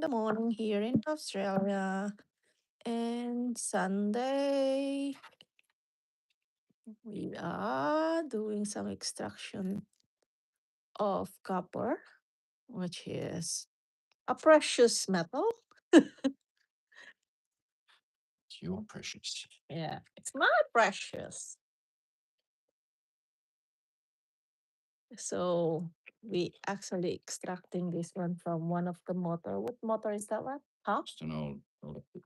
the morning here in Australia. And Sunday, we are doing some extraction of copper, which is a precious metal. It's your precious. Yeah, it's not precious. So we actually extracting this one from one of the motor. What motor is that one? Huh? Just an old electric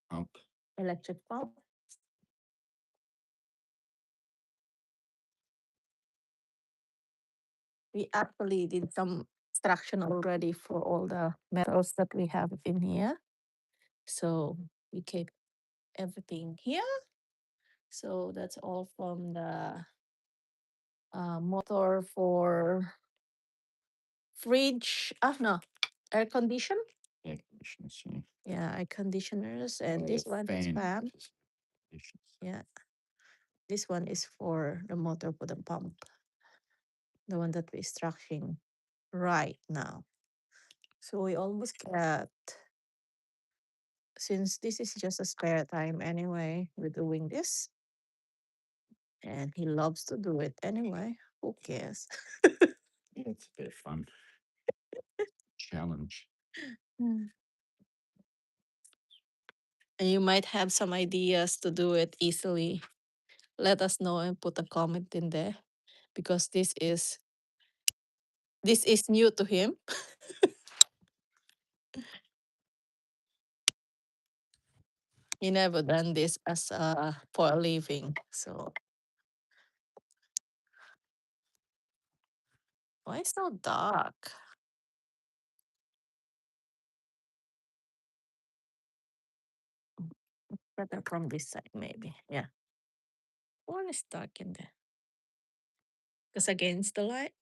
pump. Electric pump. We actually did some extraction already for all the metals that we have in here. So we keep everything here. So that's all from the motor for fridge. No, air condition. Air conditioners. Yeah, air conditioners, and Oh, this yeah, one is fan. conditions. Yeah, this one is for the motor for the pump, the one that we're extracting right now. So we almost got, since this is just a spare time anyway, we're doing this. And he loves to do it anyway. Who cares? Yeah, it's a bit of fun. Challenge. Mm. And you might have some ideas to do it easily. Let us know and put a comment in there, because this is new to him. He never done this as for a living. So why so dark? Better from this side, maybe. Yeah. One is dark in there. Because against the light.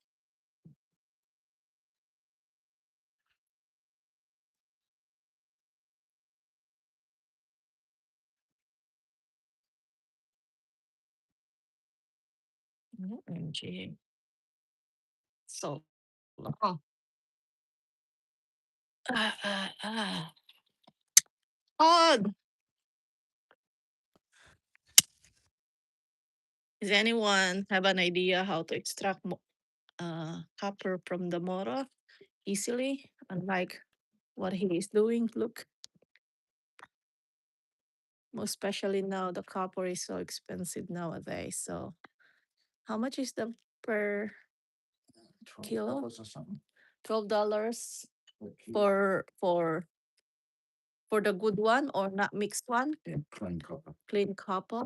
OMG. So long. Ah, ah, ah. Odd. Does anyone have an idea how to extract copper from the motor easily, unlike what he is doing? Look, most especially now the copper is so expensive nowadays. So, how much is the per kilo? $12 or something. $12 per kilo. for the good one, or not mixed one, Yeah, clean copper. clean copper,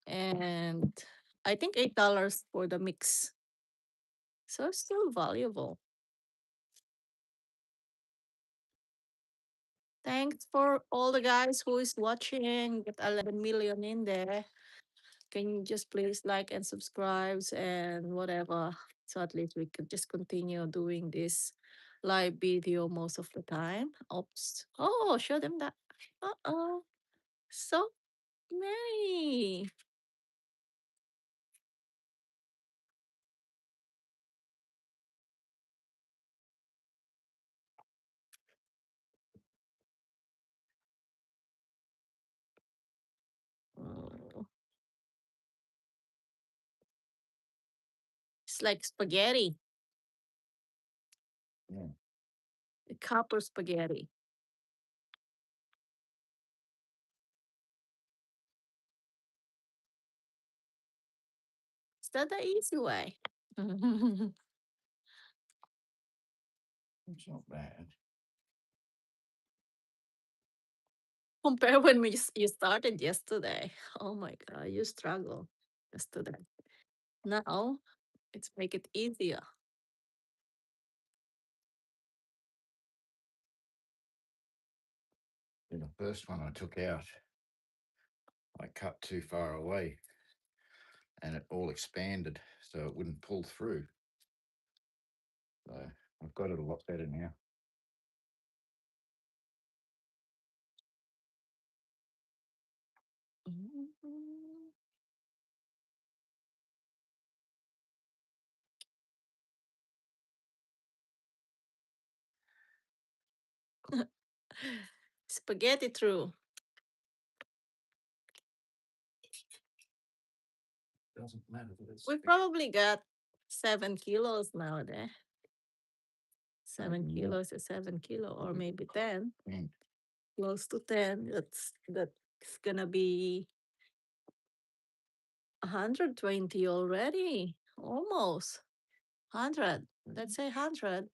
and I think $8 for the mix. So it's still valuable. Thanks for all the guys who is watching. Get 11 million in there. Can you just please like and subscribe and whatever, so at least we could just continue doing this live video most of the time. Oops. Oh, show them that. Uh-oh. So many. Oh, it's like spaghetti. Yeah. The copper spaghetti. Is that the easy way? It's not bad. Compare when you started yesterday. Oh my god, you struggle yesterday. Now it's make it easier. The first one I took out, I cut too far away and it all expanded so it wouldn't pull through. So I've got it a lot better now. Mhm. Spaghetti through. Doesn't matter that it's We spaghetti. probably got 7 kilos nowadays. Seven Maybe more. kilos is 7 kilo, or Probably maybe 10, mm, close to 10. That's gonna be 120 already. Almost 100. Let's say 100.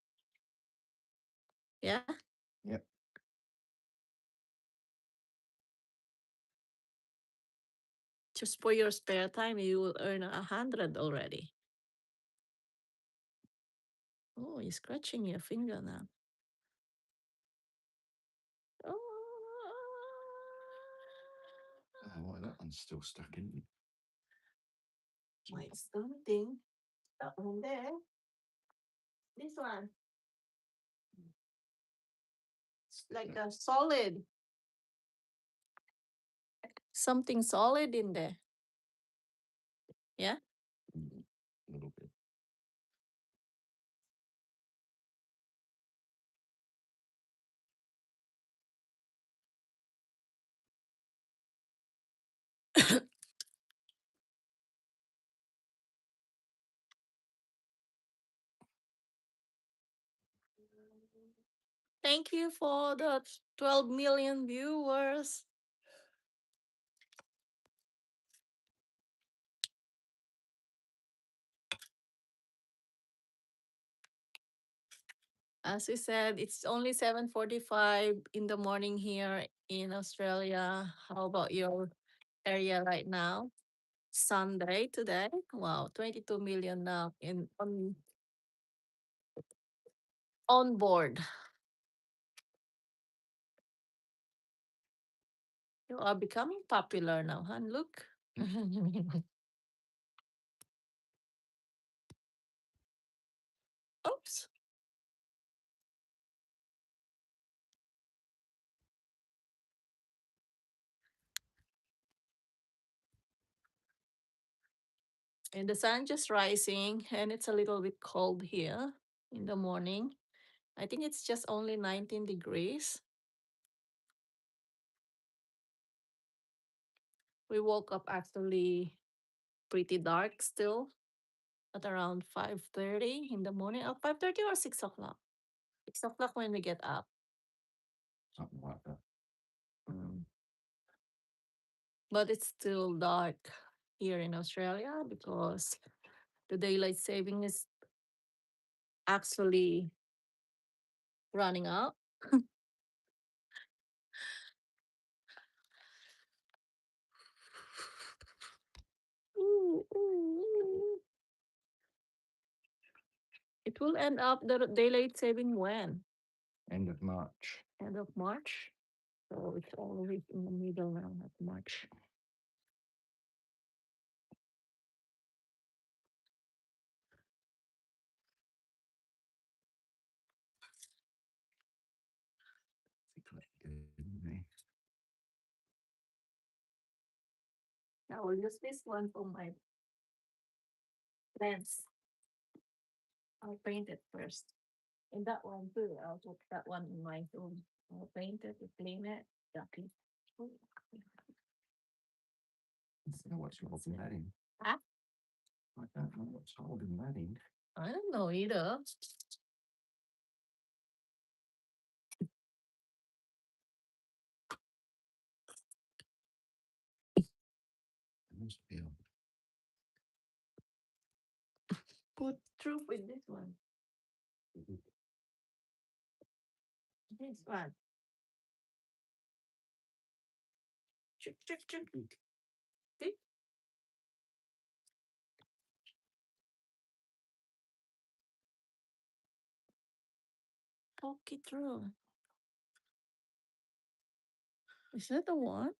Yeah. Yep. Just for your spare time, you will earn 100 already. Oh, you're scratching your finger now. Oh, Oh, well, that one's still stuck in. my something. That one there. This one. It's like a solid. Something solid in there. Yeah. A little bit. Thank you for the 12 million viewers. As we said, it's only 7:45 in the morning here in Australia. How about your area right now? Sunday today. Wow, 22 million now in on board. You are becoming popular now, huh? Look. Oops. And the sun just rising, and it's a little bit cold here in the morning. I think it's just only 19 degrees. We woke up actually pretty dark still at around 5:30 in the morning. 5:30 or 6 o'clock. 6 o'clock when we get up. Something like that. Mm. But it's still dark here in Australia because the daylight saving is actually running out. Ooh, ooh, ooh. It will end up the daylight saving when? End of March. End of March. So it's always in the middle now of March. I think I did, didn't I will use this one for my lens. I'll paint it first. And that one too. I'll put that one in my room. I'll paint it, clean it. Exactly. I don't know what's holding that in. Ah, I don't know what's holding that in. I don't know either. It must be on. Put through with this one. This one. Chuk, chuk, chuk. See? Poke it through. Is that the one?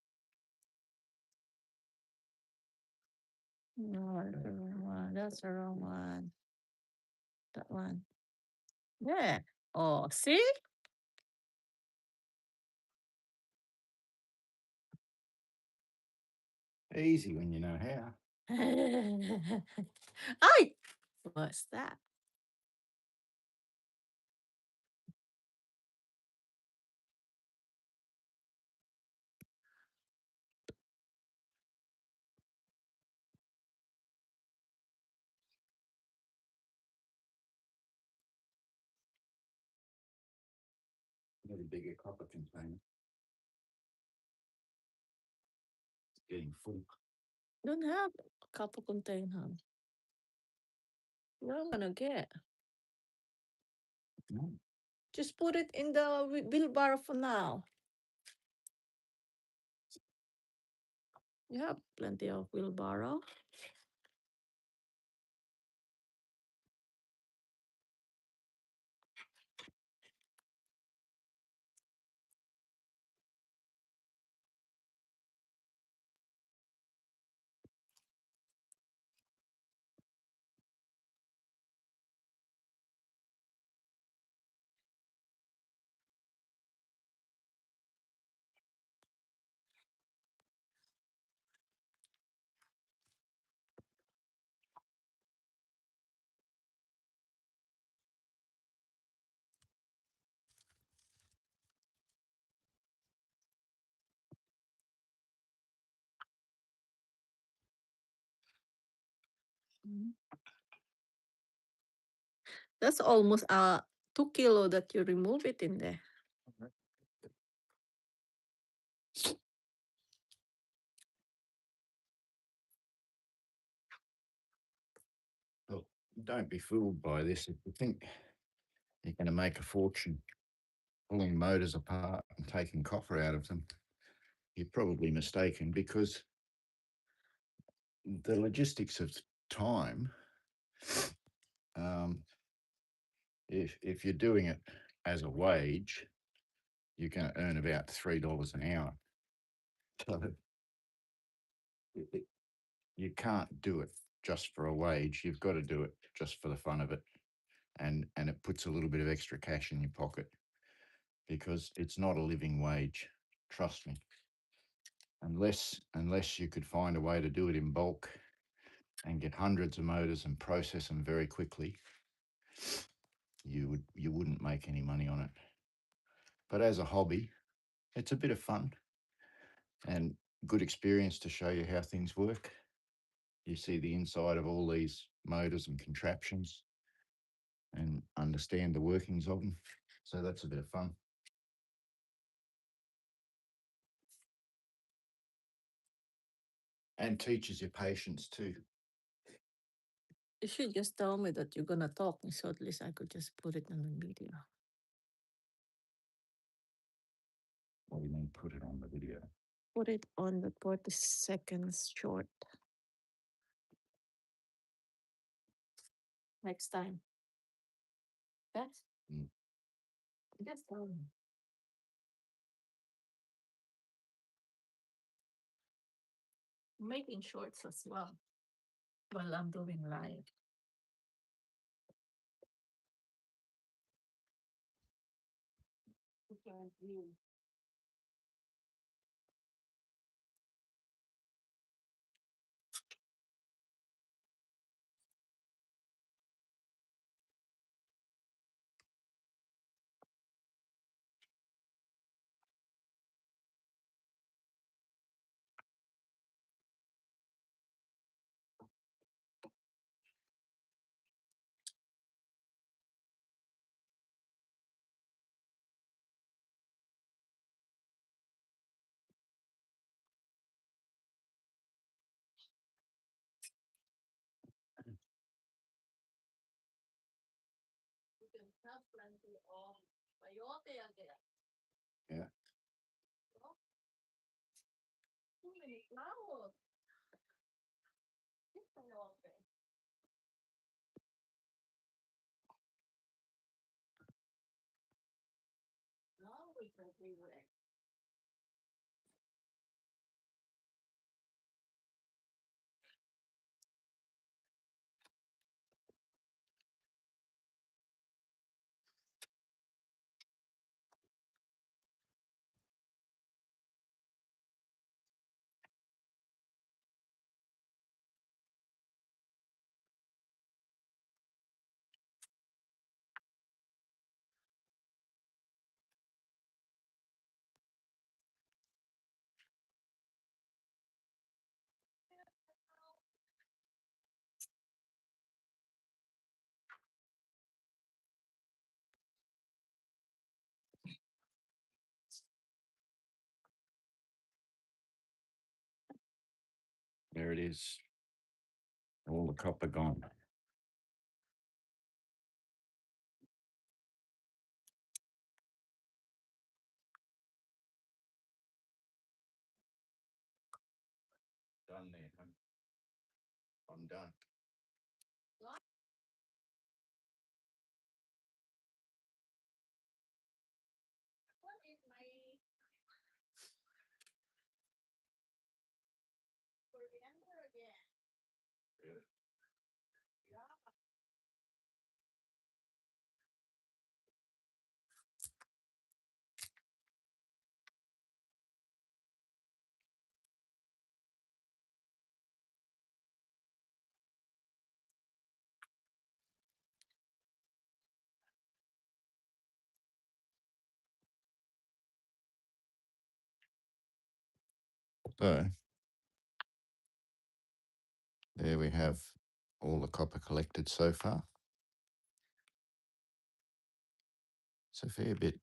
No, that's the wrong one. That's the wrong one. That one. Yeah. Oh, see? Easy when you know how. Ay! What's that? Get a bigger copper container. It's getting full. Don't have a couple container. What am I gonna get? No. Just put it in the wheelbarrow for now. You have plenty of wheelbarrow. Mhm. That's almost 2 kilo that you remove it in there. Look, don't be fooled by this. If you think you're going to make a fortune pulling motors apart and taking copper out of them, you're probably mistaken, because the logistics of time, um, if you're doing it as a wage, you're going to earn about $3 an hour. So you can't do it just for a wage. You've got to do it just for the fun of it, and it puts a little bit of extra cash in your pocket, because it's not a living wage. Trust me. Unless you could find a way to do it in bulk and get hundreds of motors and process them very quickly, you wouldn't make any money on it. But as a hobby, it's a bit of fun and good experience to show you how things work. You see the inside of all these motors and contraptions and understand the workings of them. So that's a bit of fun. And teaches you patience too. You should just tell me that you're gonna talk, so at least I could just put it on the video. What do you mean, put it on the video? Put it on the 40 seconds short. Next time. Yes? Mm. Just tell me. Making shorts as well while I'm doing live. Different view. You can have plenty of peyote again. Yeah. Oh, too many flowers. This peyote. Now we can everywhere. it is. All the copper gone. Done there, huh? I'm done. What is my coriander again? Really? Yeah. So there we have all the copper collected so far. It's a fair bit,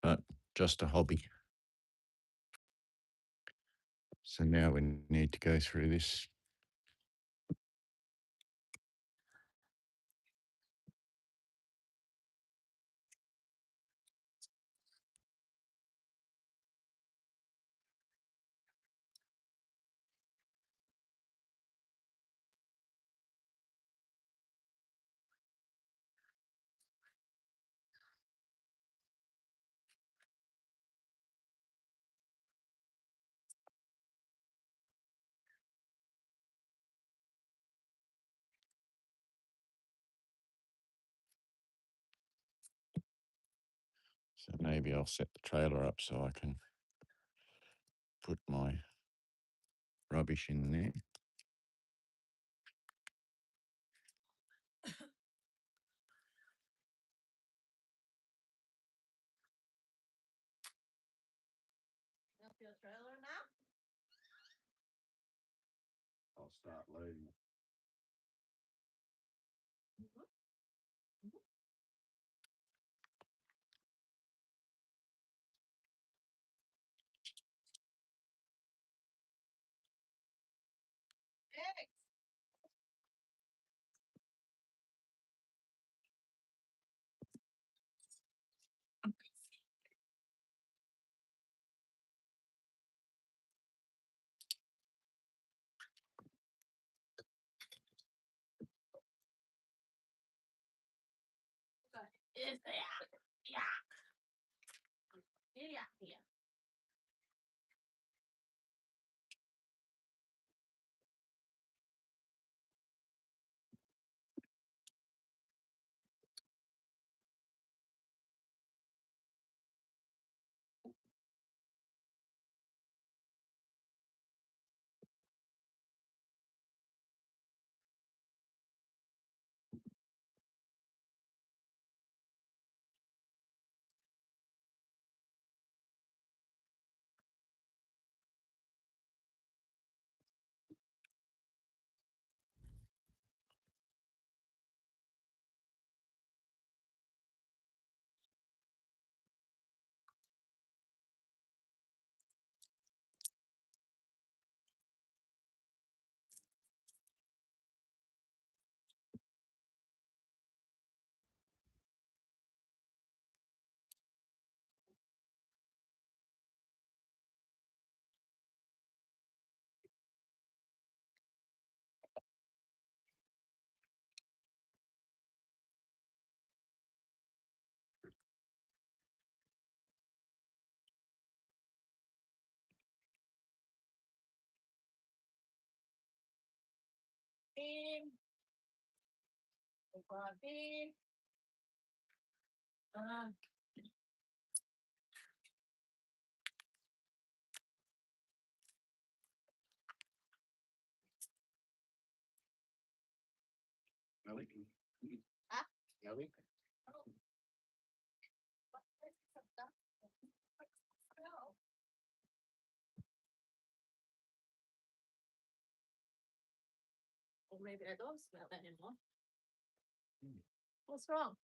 but just a hobby. So now we need to go through this. So maybe I'll set the trailer up so I can put my rubbish in there. Up your trailer now? I'll start loading it. Mhm. Mhm. Eggs. Is there? Yeah. Yeah. Yeah. Bean. Bean. Uh, Ellie? huh? Ellie? Oh. What is that? No. Or maybe I don't smell anymore. What's wrong?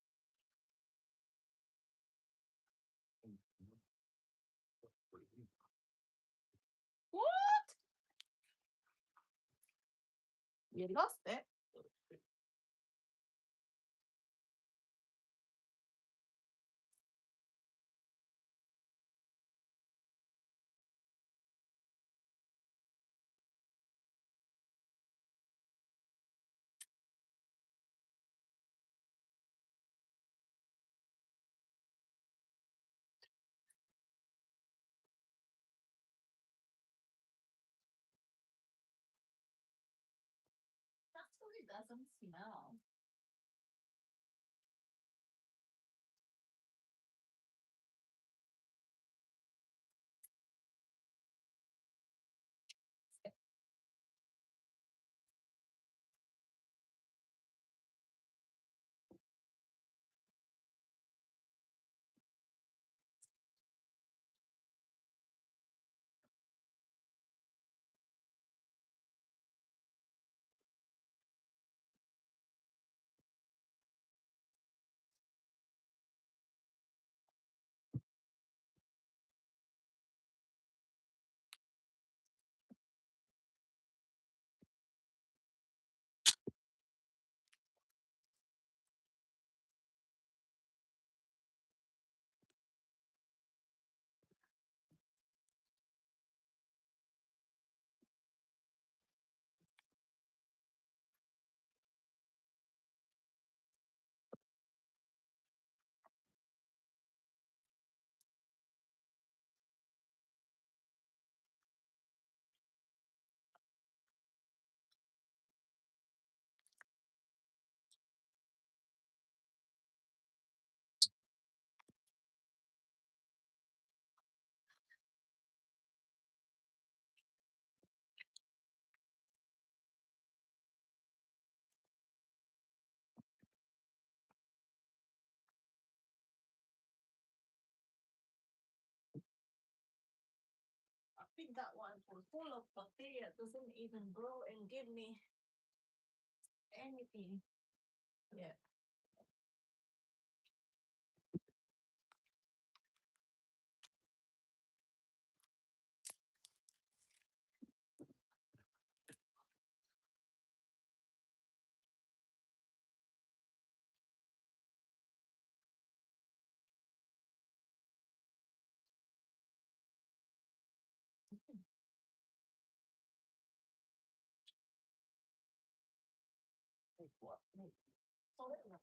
What? You lost it. Actually, doesn't smell. I think that one was full of bacteria. Doesn't even grow and give me anything. Yeah. Like what? Like solid rock.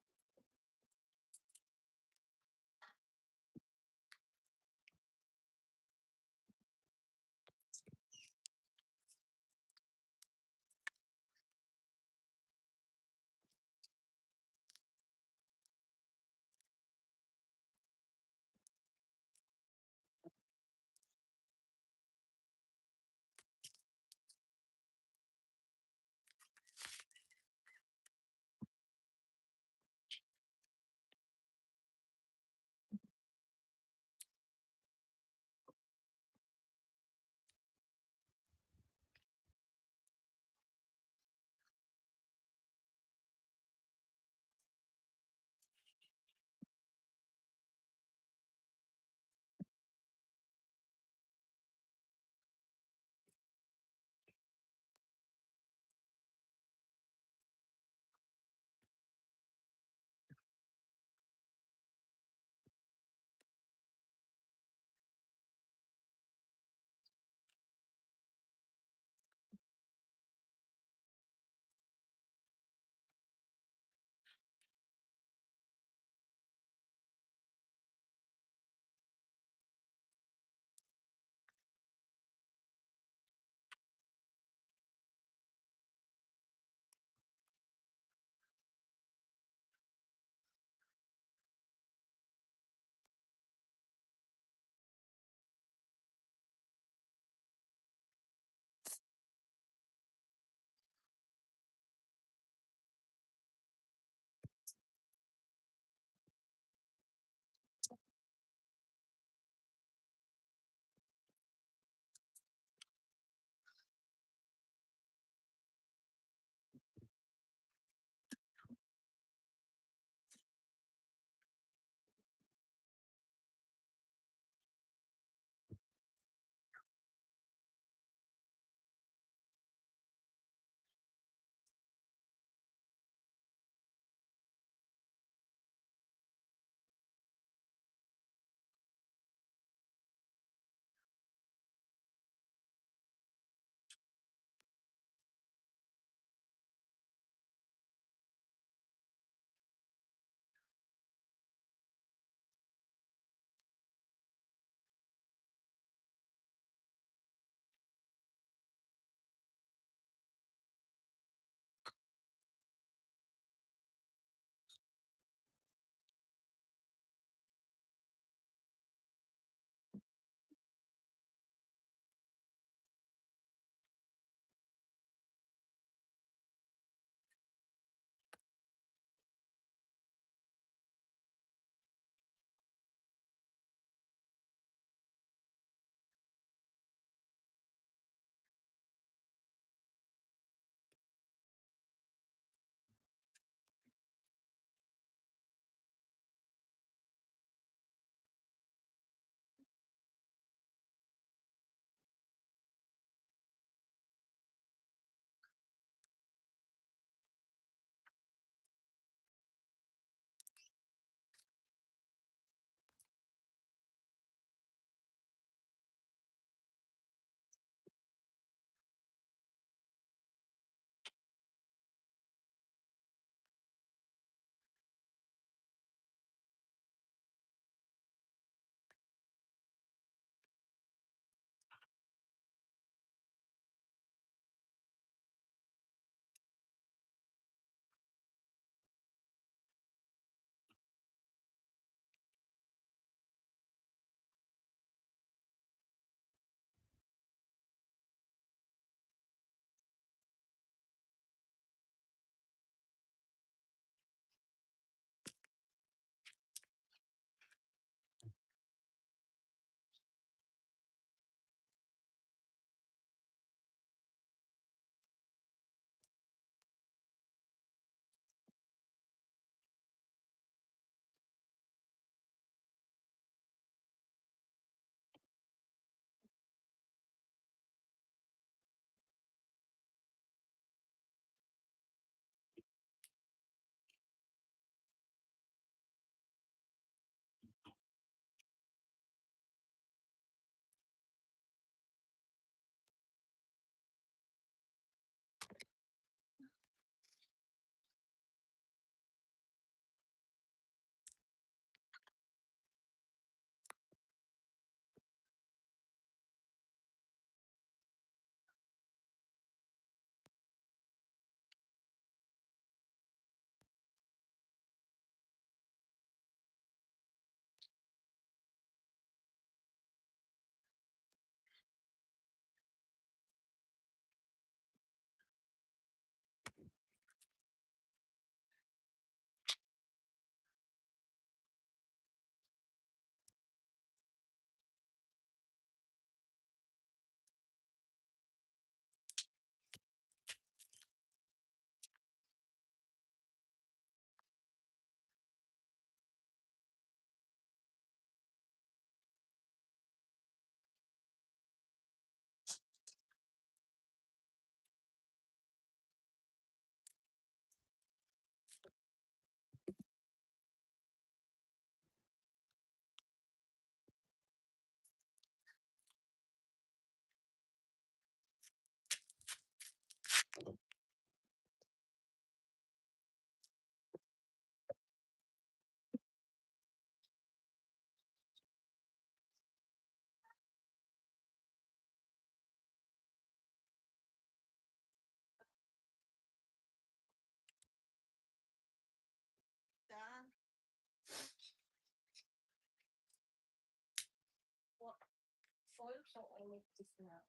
Soil so all of this now.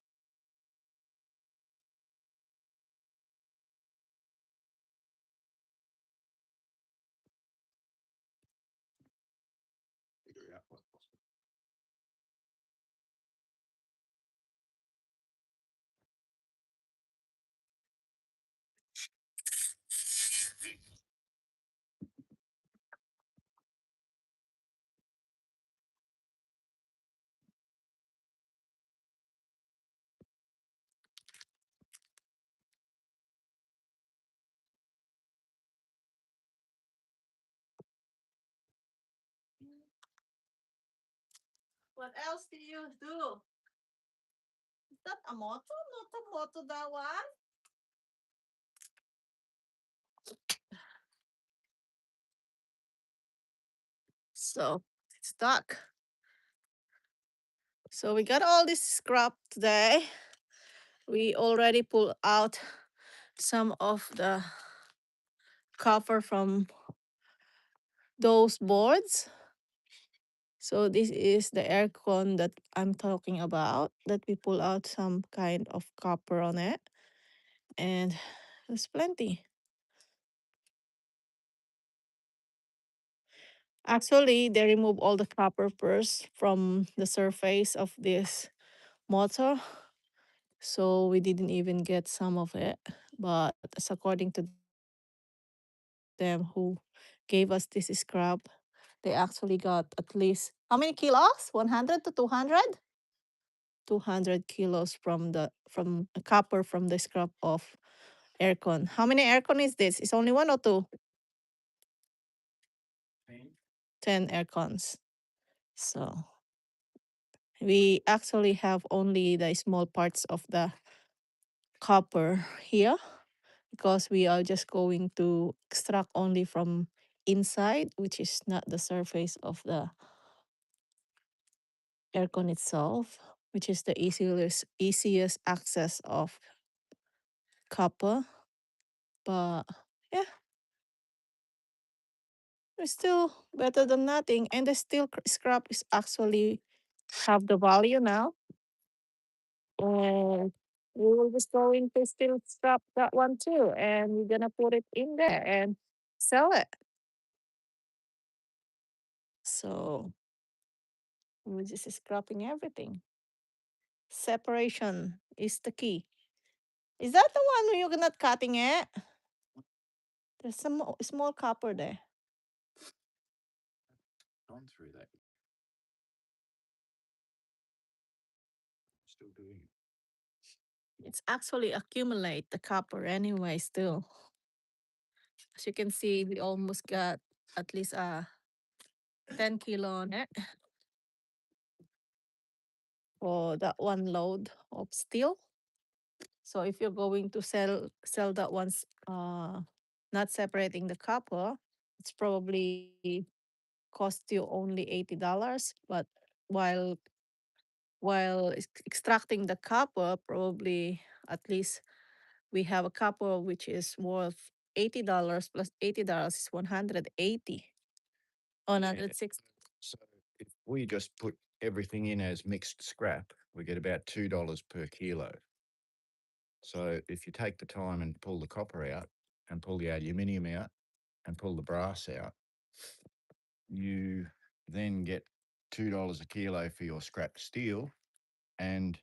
Figure out what was. What else do you do? Is that a moto? Not a moto, that one. So it's stuck. So we got all this scrap today. We already pulled out some of the copper from those boards. So this is the aircon that I'm talking about, that we pull out some kind of copper on it. And there's plenty. Actually, they remove all the copper first from the surface of this motor. So we didn't even get some of it. But as according to them who gave us this scrap, they actually got at least how many kilos? 100 to 200? 200 kilos from copper from the scrap of aircon. How many aircon is this? It's only one or two? 10 aircons. So we actually have only the small parts of the copper here because we are just going to extract only from inside, which is not the surface of the aircon itself, which is the easiest access of copper. But yeah, it's still better than nothing, and the steel scrap is actually have the value now, and we will just going to still scrap that one too, and we're gonna put it in there and sell it. So we're just scrapping everything. Separation is the key. Is that the one where you're not cutting it? There's some small copper there. Gone through that. Still doing it. It's actually accumulate the copper anyway still. As you can see, we almost got at least 10 kilo on it for that one load of steel. So if you're going to sell that one's not separating the copper, it's probably cost you only $80. But while extracting the copper, probably at least we have a copper which is worth $80 plus $80 is 180. Yeah. 160. So if we just put everything in as mixed scrap, we get about $2 per kilo. So if you take the time and pull the copper out and pull the aluminium out and pull the brass out, you then get $2 a kilo for your scrap steel, and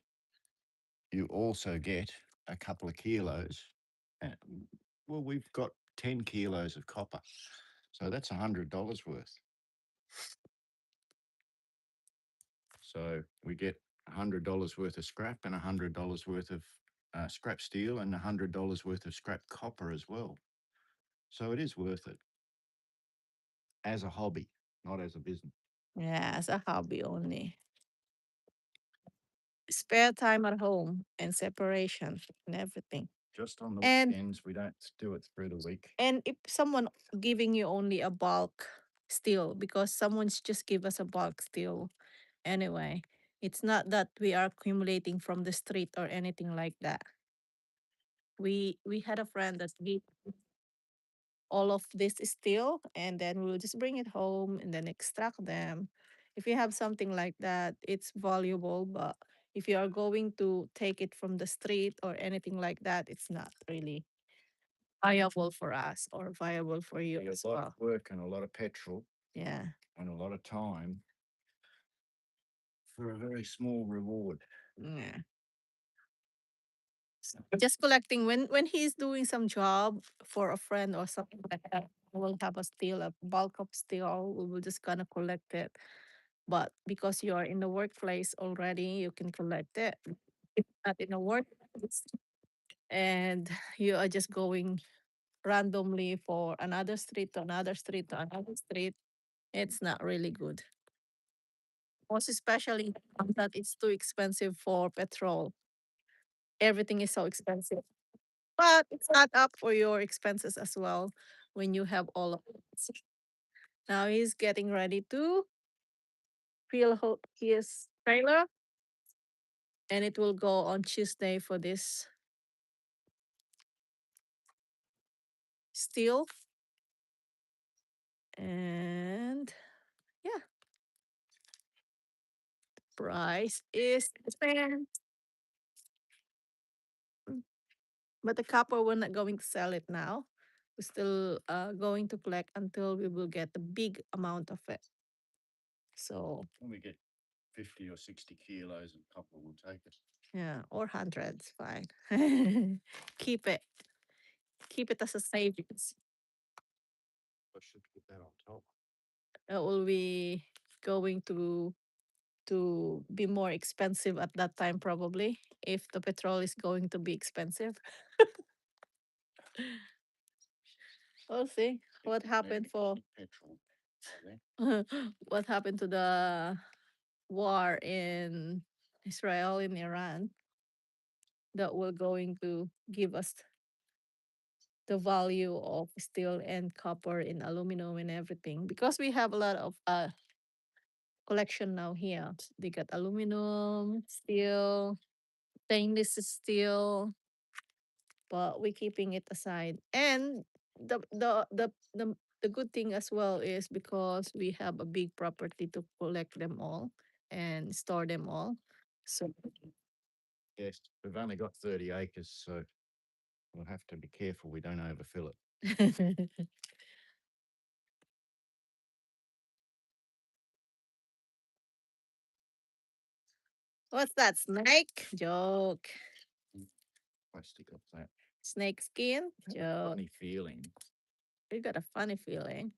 you also get a couple of kilos. uh, Well, we've got 10 kilos of copper, so that's $100 worth. So we get $100 worth of scrap and $100 worth of scrap steel and $100 worth of scrap copper as well. So it is worth it as a hobby, not as a business. Yeah, as a hobby only. Spare time at home and separation and everything. Just on the And weekends, we don't do it through the week. and if someone giving you only a bulk still, because someone's just give us a bulk still anyway, it's not that we are accumulating from the street or anything like that. We had a friend that gave all of this steel, and then we'll just bring it home and then extract them. If you have something like that, it's valuable, but If you are going to take it from the street or anything like that, it's not really viable for us or viable for you Be a as lot of well. work and a lot of petrol Yeah. and a lot of time for a very small reward. Yeah. Just collecting when he's doing some job for a friend or something like that, we'll have a steel, a bulk of steel. We will just gonna collect it. But because you are in the workplace already, you can collect it. If not in the workplace and you are just going randomly for another street to another street to another street, it's not really good. Most especially that it's too expensive for petrol. Everything is so expensive. But it's not up for your expenses as well when you have all of it. Now he's getting ready to fill his trailer and it will go on Tuesday for this steel. And yeah, price is spent. But the copper, we're not going to sell it now. We're still going to collect until we will get the big amount of it. So When we get 50 or 60 kilos of copper, we'll take it. yeah, or hundreds, fine. Keep it. Keep it as a savings. I should put that on top. It will be going to be more expensive at that time probably if the petrol is going to be expensive. We'll see what happened for Petrol. By then. what happened to the war in Israel and Iran that will going to give us the value of steel and copper and aluminum and everything because we have a lot of collection now here. They got aluminum, steel, stainless steel, but we're keeping it aside. And the good thing as well is because we have a big property to collect them all and store them all. So Yes, we've only got 30 acres, so we'll have to be careful we don't overfill it. what's that snake? Joke. Plastic of that. Snake skin? Joke. Funny feeling. You got a funny feeling.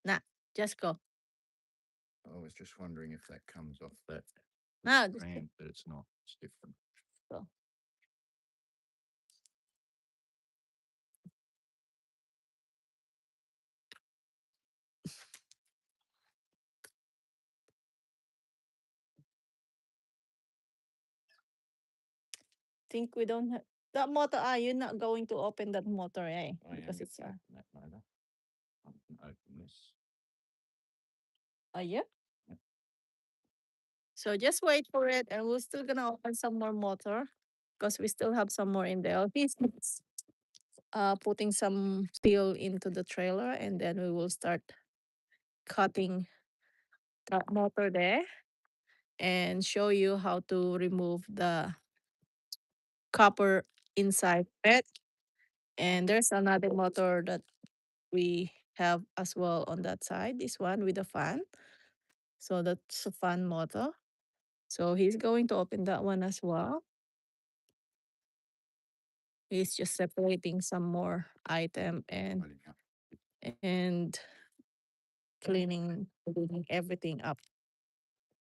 Nah, just go. I was just wondering if that comes off that No, just brand, but it's not. It's different. go. Think we don't have that motor. Ah, you're not going to open that motor, eh? I am Because going it's to open that motor. I can open this. yeah. Yep. So just wait for it, and we're still gonna open some more motor because we still have some more in there. He's putting some steel into the trailer, and then we will start cutting that motor there and show you how to remove the copper inside it. And there's another motor that we have as well on that side. This one with the fan. So that's a fan motor. So he's going to open that one as well. He's just separating some more item Opening up. and cleaning everything up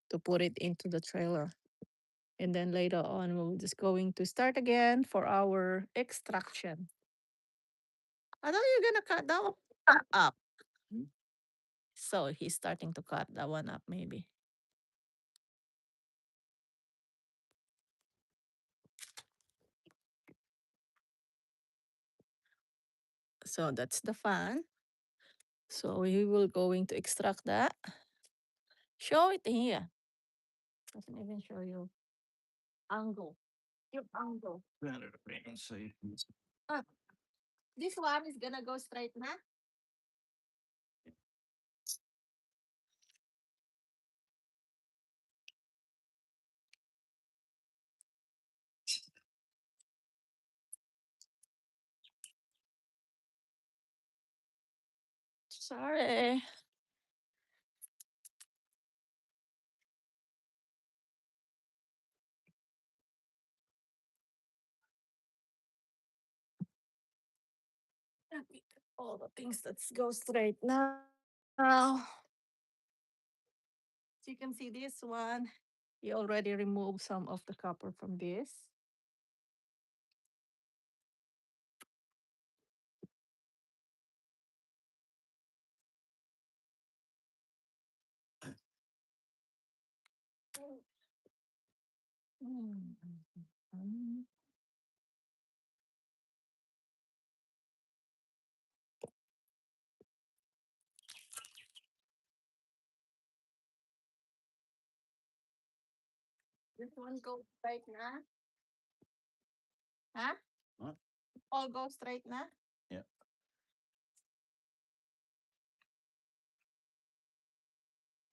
to put it into the trailer. And then later on, we're just going to start again for our extraction. I thought you're gonna cut that one up. Hmm? So he's starting to cut that one up, maybe. So that's the fan. So we will going to extract that. Show it here. Doesn't even show you angle. Your angle. Turn it around and see. Ah, this one is gonna go straight now. Sorry. Let me get all the things that go straight now. So you can see this one. You already removed some of the copper from this. Mm, mm. This one go straight now. Huh? What? All go straight now. Yeah.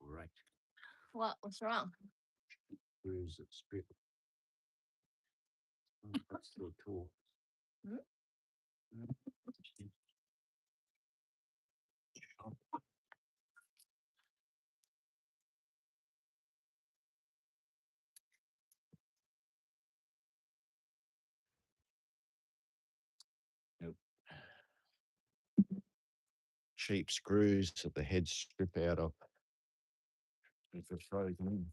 Right. What was wrong? Screws that strip. That's still tall. Hmm? Mm. Nope. Cheap screws that the heads strip out of. If it's frozen in.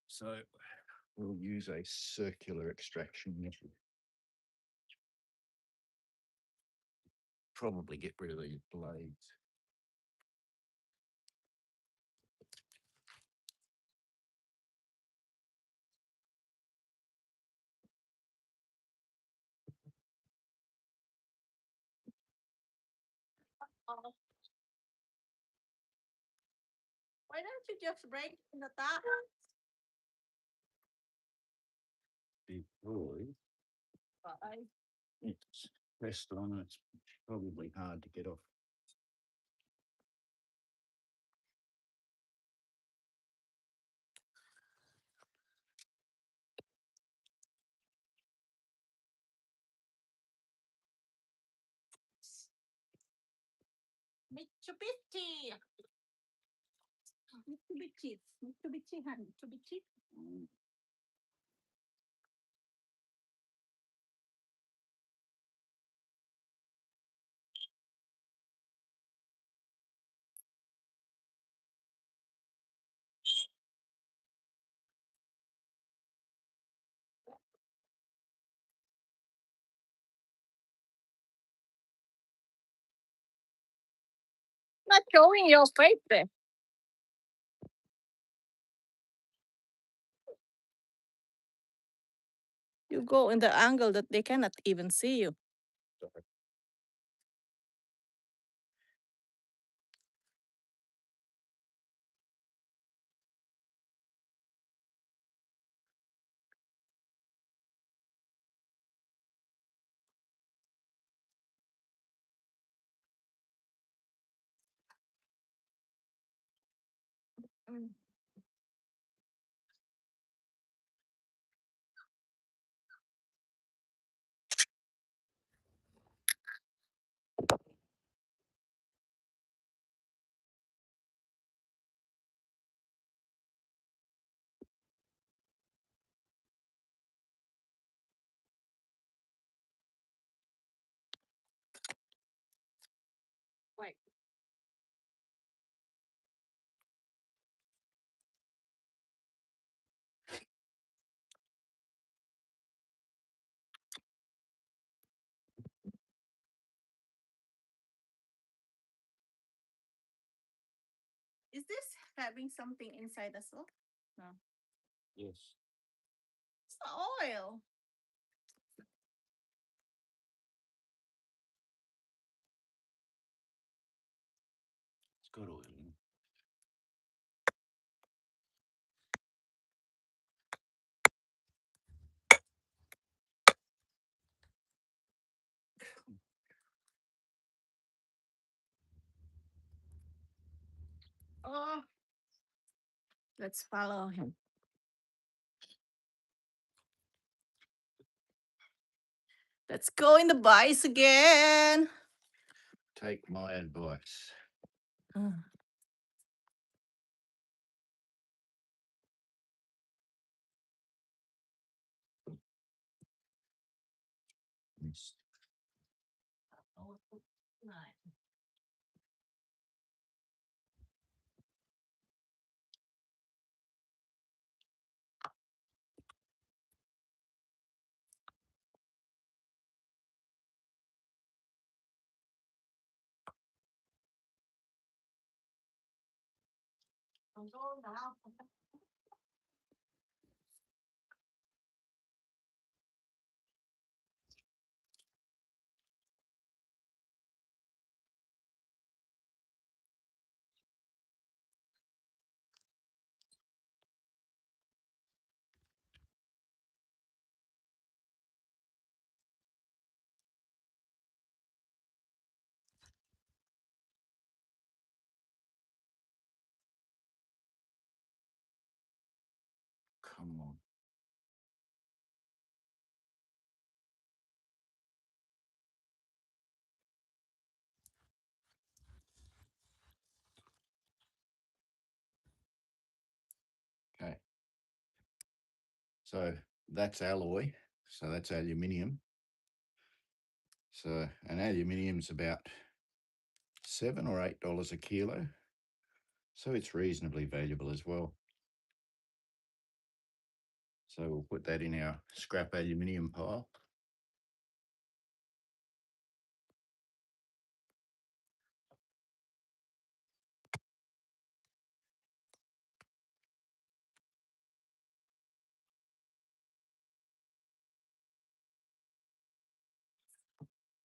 So we'll use a circular extraction method. Probably get rid of these blades. Oh, why don't you just break in the top? Because I it's pressed on, it's probably hard to get off. Mitsubishi. Mitsubishi. Mitsubishi, honey. Mitsubishi. Mm. Not showing your face there. You go in the angle that they cannot even see you. Sorry. Mm. Wait. Is this having something inside as well? No. Yes. It's the oil. It's got oil in. Oh, let's follow him. Let's go in the vise again. Take my advice. Mm. Come on. Okay. So that's alloy. So that's aluminium. So an aluminium's about $7 or $8 a kilo. So it's reasonably valuable as well. So we'll put that in our scrap aluminium pile.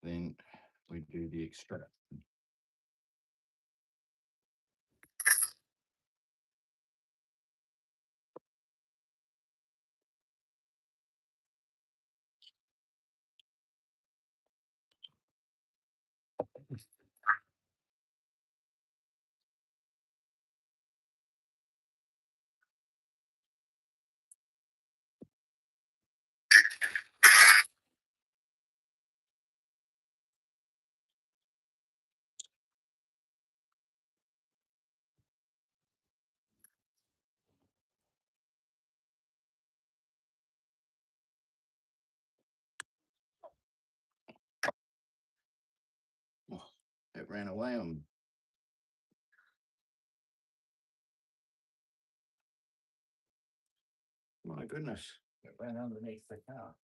Then we do the extract. Oh, it ran away on. My goodness, it ran underneath the car.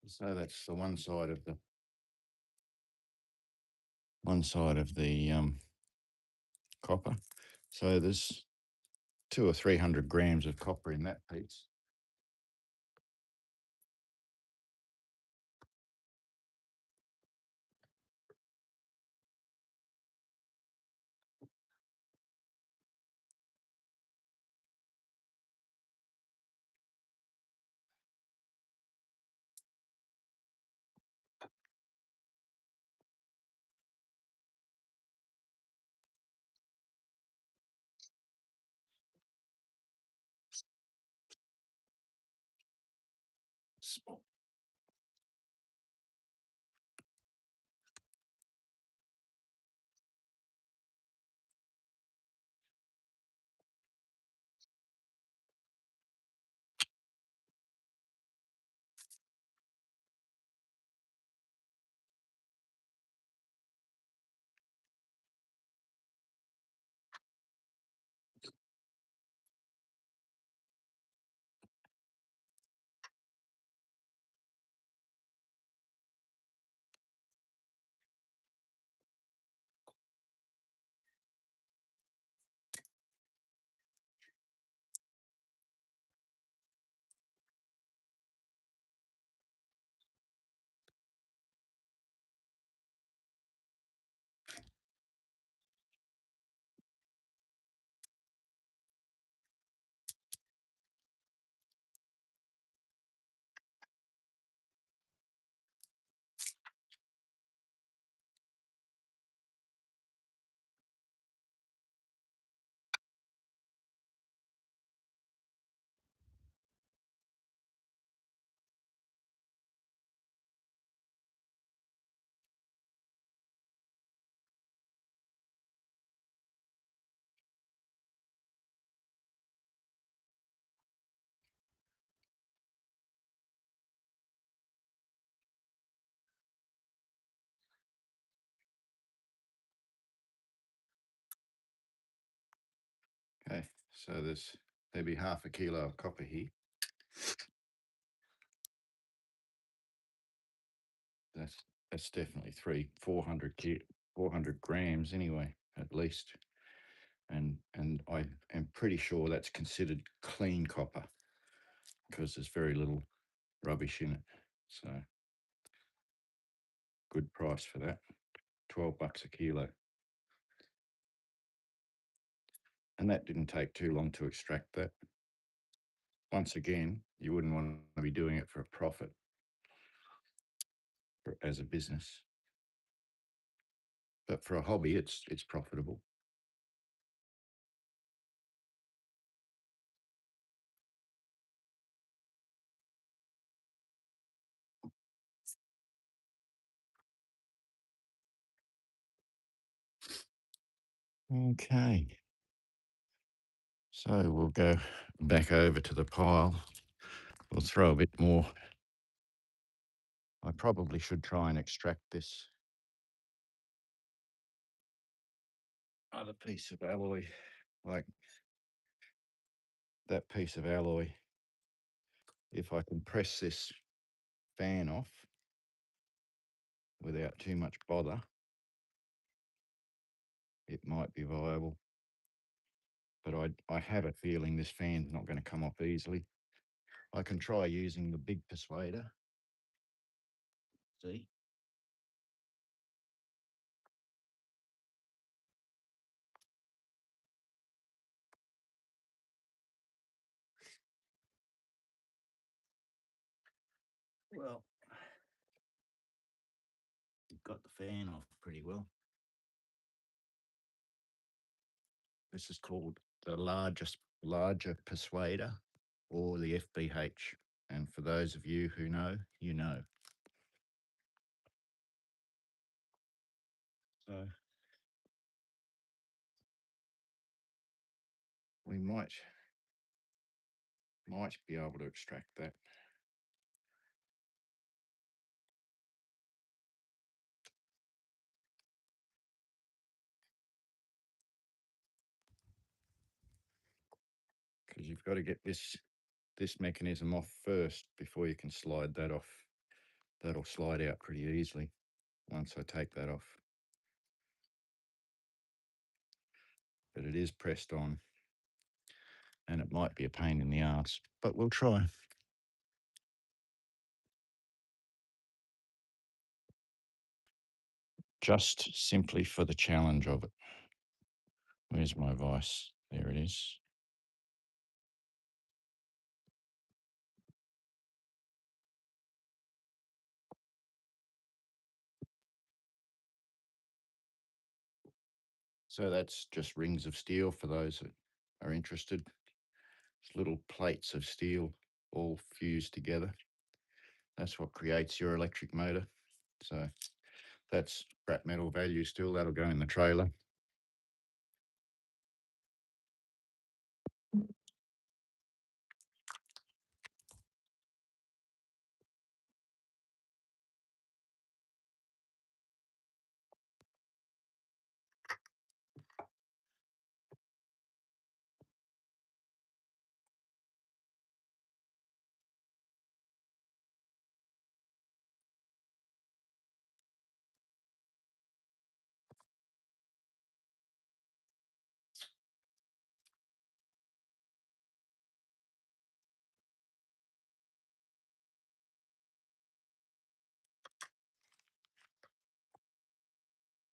So that's the one side of the copper. So there's 200 or 300 grams of copper in that piece. Okay, so there'd be half a kilo of copper here. That's that's definitely 400 grams anyway, at least. And I am pretty sure that's considered clean copper because there's very little rubbish in it. So good price for that. $12 a kilo. And that didn't take too long to extract that. Once again, you wouldn't want to be doing it for a profit as a business. But for a hobby, it's profitable. Okay. So we'll go back over to the pile. We'll throw a bit more. I probably should try and extract this other piece of alloy, like that piece of alloy. If I can press this fan off without too much bother, it might be viable. But I have a feeling this fan's not going to come off easily. I can try using the big persuader. See? Well, you've got the fan off pretty well. This is called the larger persuader, or the FBH. And for those of you who know, you know. So we might be able to extract that. Because you've got to get this mechanism off first before you can slide that off. That'll slide out pretty easily once I take that off. But it is pressed on, and it might be a pain in the ass, but we'll try. Just simply for the challenge of it. Where's my vise? There it is. So that's just rings of steel for those that are interested. It's little plates of steel all fused together. That's what creates your electric motor. So that's scrap metal value still. That'll go in the trailer.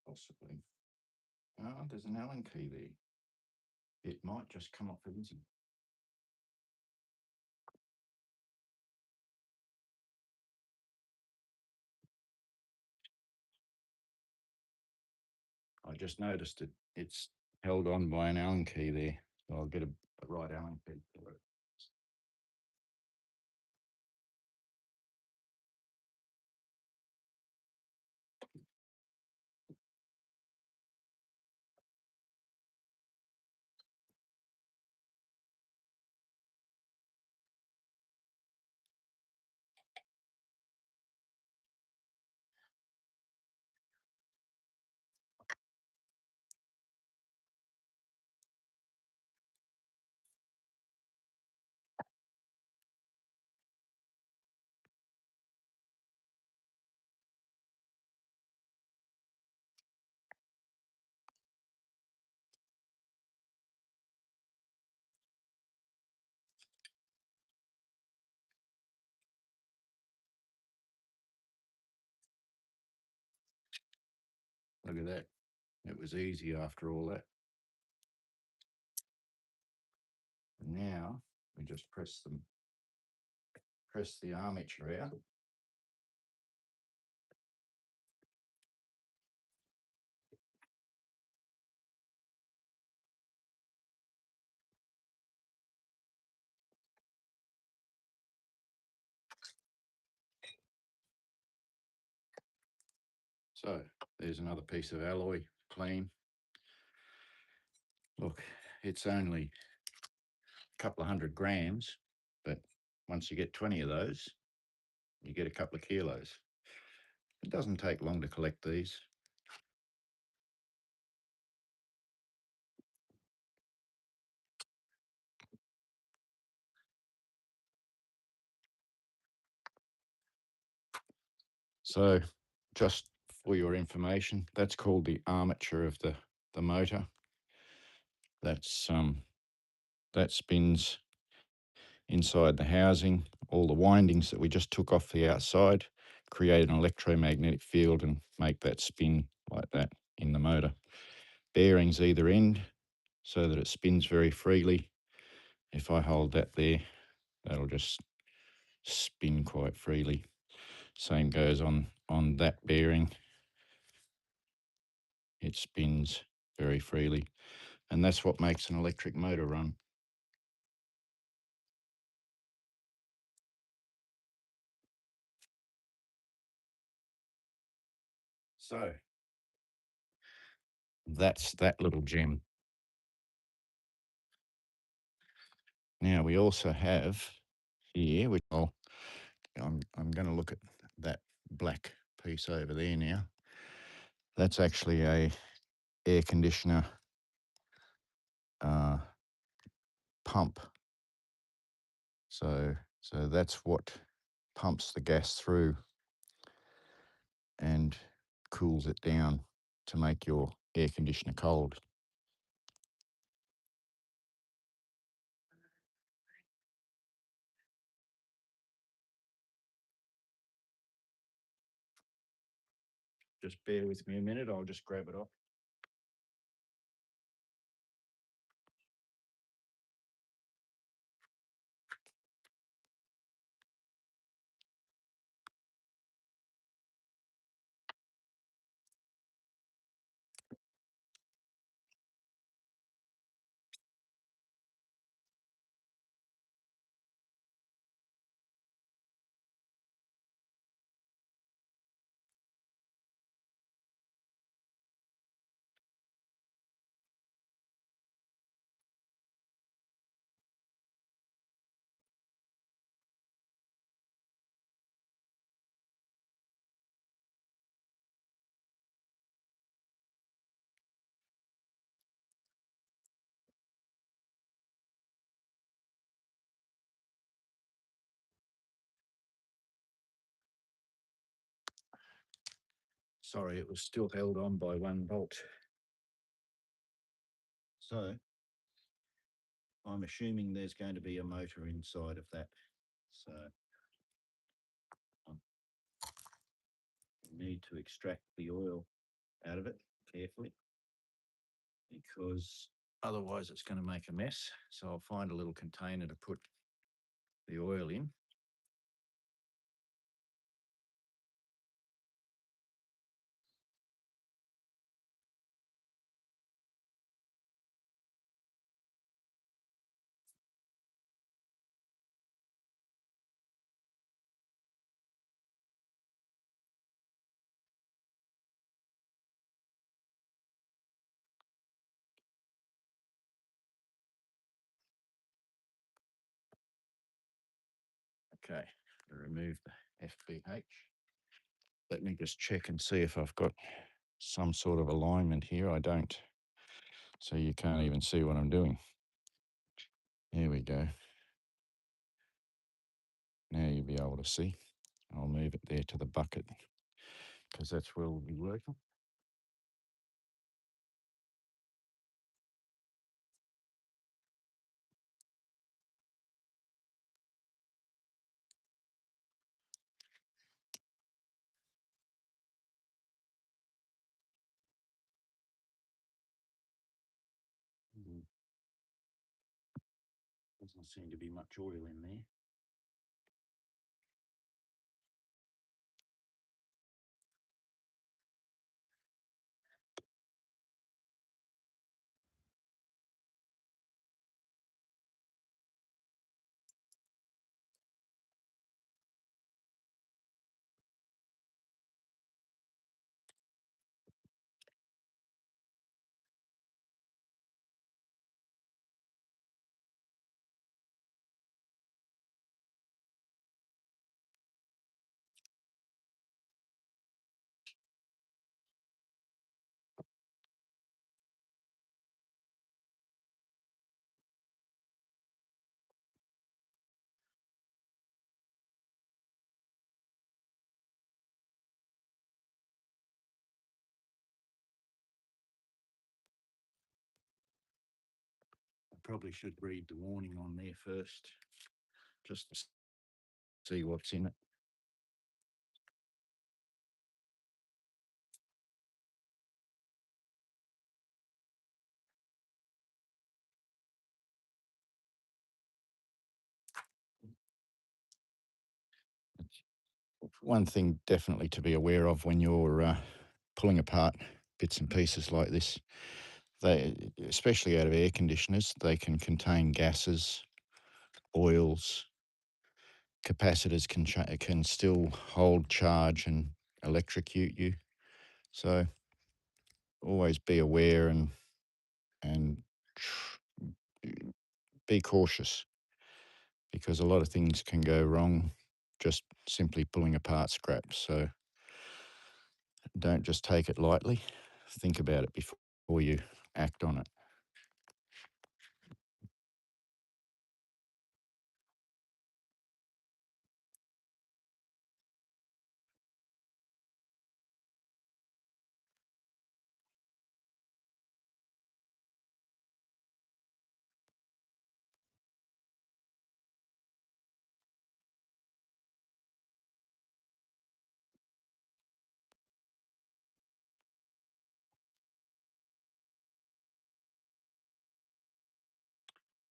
Possibly. Oh, there's an Allen key there. It might just come off easy. I just noticed it's held on by an Allen key there. So I'll get a right Allen key for it. Look at that. It was easy after all that. And now we just press the armature out. So there's another piece of alloy clean. Look, it's only a couple of 100 grams, but once you get 20 of those, you get a couple of kilos. It doesn't take long to collect these. So just for your information, that's called the armature of the motor. That's that spins inside the housing. All the windings that we just took off the outside create an electromagnetic field and make that spin like that in the motor. Bearings either end so that it spins very freely. If I hold that there, that'll just spin quite freely. Same goes on that bearing. It spins very freely. And that's what makes an electric motor run. So that's that little gem. Now we also have here, which I'm going to look at that black piece over there now. That's actually a air conditioner pump. So that's what pumps the gas through and cools it down to make your air conditioner cold. Just bear with me a minute, I'll just grab it off. Sorry, it was still held on by one bolt. So I'm assuming there's going to be a motor inside of that. So I need to extract the oil out of it carefully because otherwise it's going to make a mess. So I'll find a little container to put the oil in. Okay, remove the FBH. Let me just check and see if I've got some sort of alignment here. I don't. So you can't even see what I'm doing. Here we go. Now you'll be able to see. I'll move it there to the bucket because that's where we'll be working. Doesn't seem to be much oil in there. I probably should read the warning on there first, just to see what's in it. One thing definitely to be aware of when you're pulling apart bits and pieces like this, they, especially out of air conditioners, they can contain gases, oils, capacitors can still hold charge and electrocute you. So always be aware and be cautious, because a lot of things can go wrong just simply pulling apart scraps. So don't just take it lightly. Think about it before you act on it.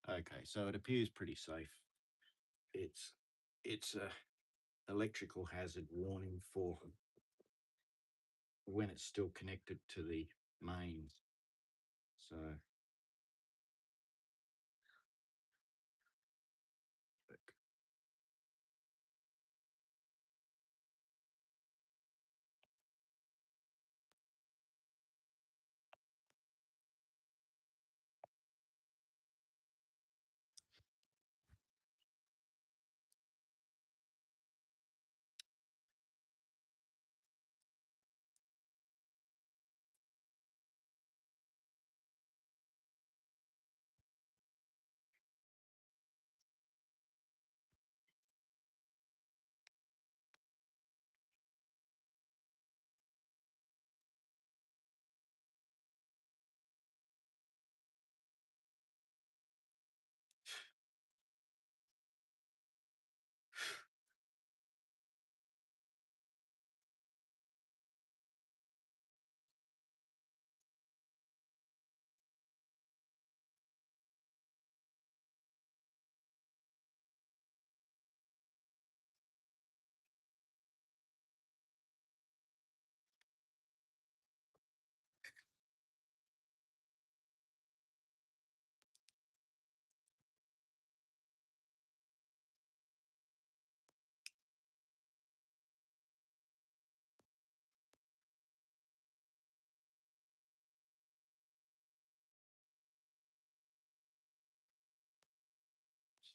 Okay, so it appears pretty safe. It's a electrical hazard warning for when it's still connected to the mains. So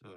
so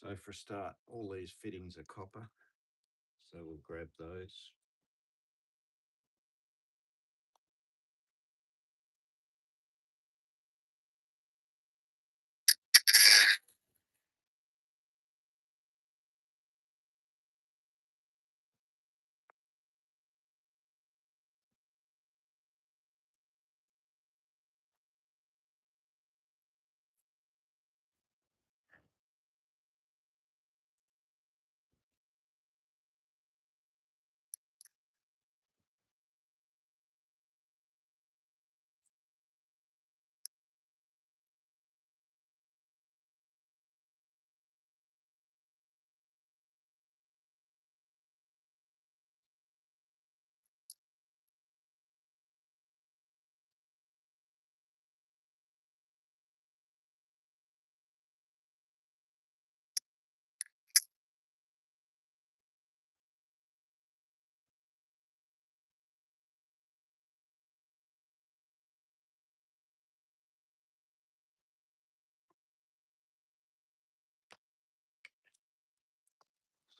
So for a start, all these fittings are copper. So we'll grab those.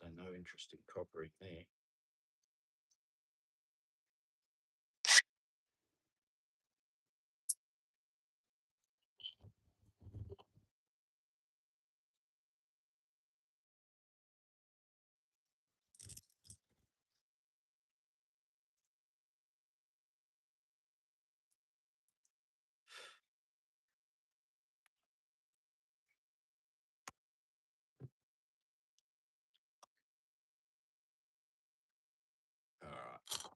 So no interest in copper in there. All right.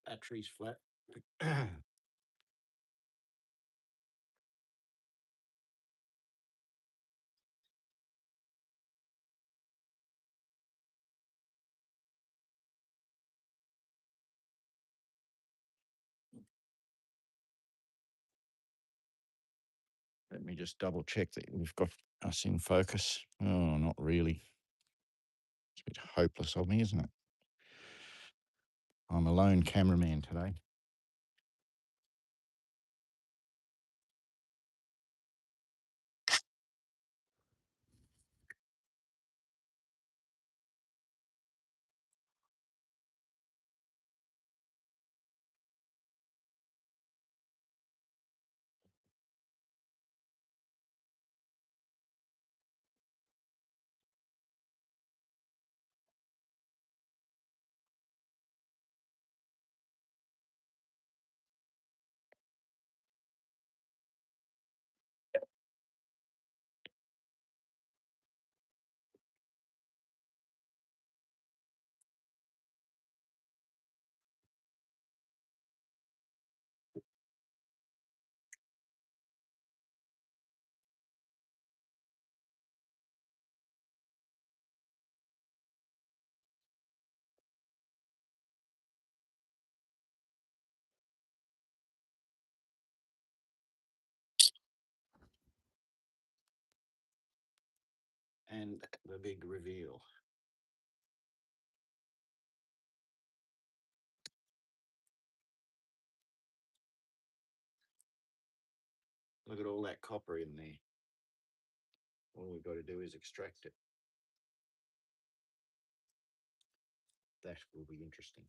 Battery's flat. Let me just double check that we've got us in focus. Oh, not really. It's a bit hopeless of me, isn't it? I'm a lone cameraman today. And the big reveal. Look at all that copper in there. All we've got to do is extract it. That will be interesting.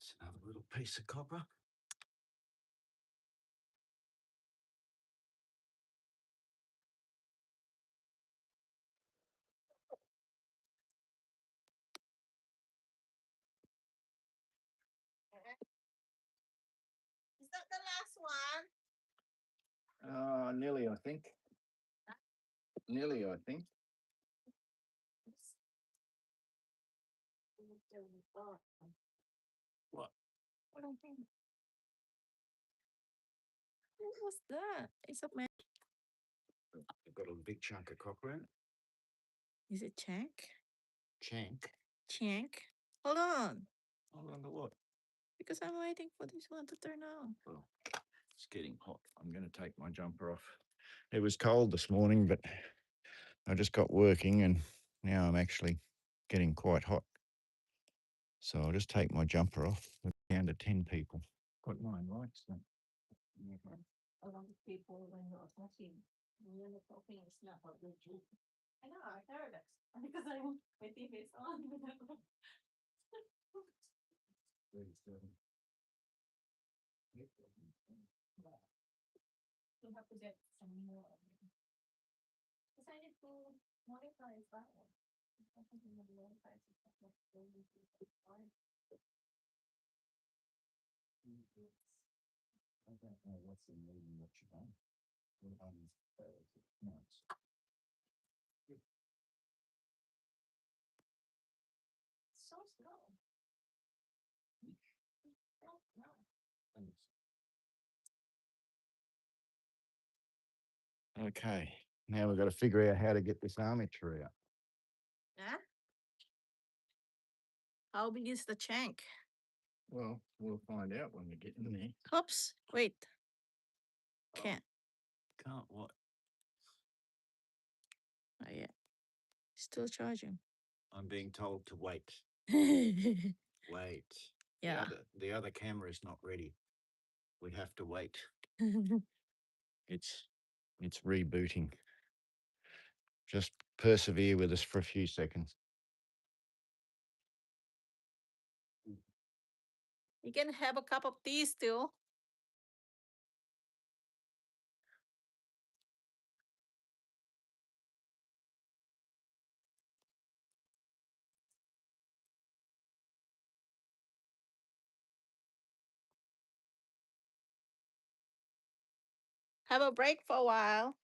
That's another little piece of copper. Is that the last one? Nearly, I think. Nearly, I think. What? What was that? It's a man. I've got a big chunk of copper in it. Is it Chank? Chank. Chank? Hold on. Hold on to what? Because I'm waiting for this one to turn on. Well, it's getting hot. I'm going to take my jumper off. It was cold this morning, but I just got working and now I'm actually getting quite hot. So I'll just take my jumper off. We're down to 10 people. Got 9 likes then. A lot of people when you're talking, when you're talking, it's not a good joke. I know, I heard it. Because my TV is on. You have to get some more. Because I need to monetize that one. I think I'm gonna monetize it. I don't know what's in reading what you done. No, it's so slow. No. Okay, now we've got to figure out how to get this armature out. Yeah? How big is the shank? Well, we'll find out when we get in there. Oops, wait. Can't. Can't what? Not yet. Still charging. I'm being told to wait. Yeah. Wait. The other camera is not ready. We have to wait. It's rebooting. Just persevere with us for a few seconds. You can have a cup of tea still. Have a break for a while.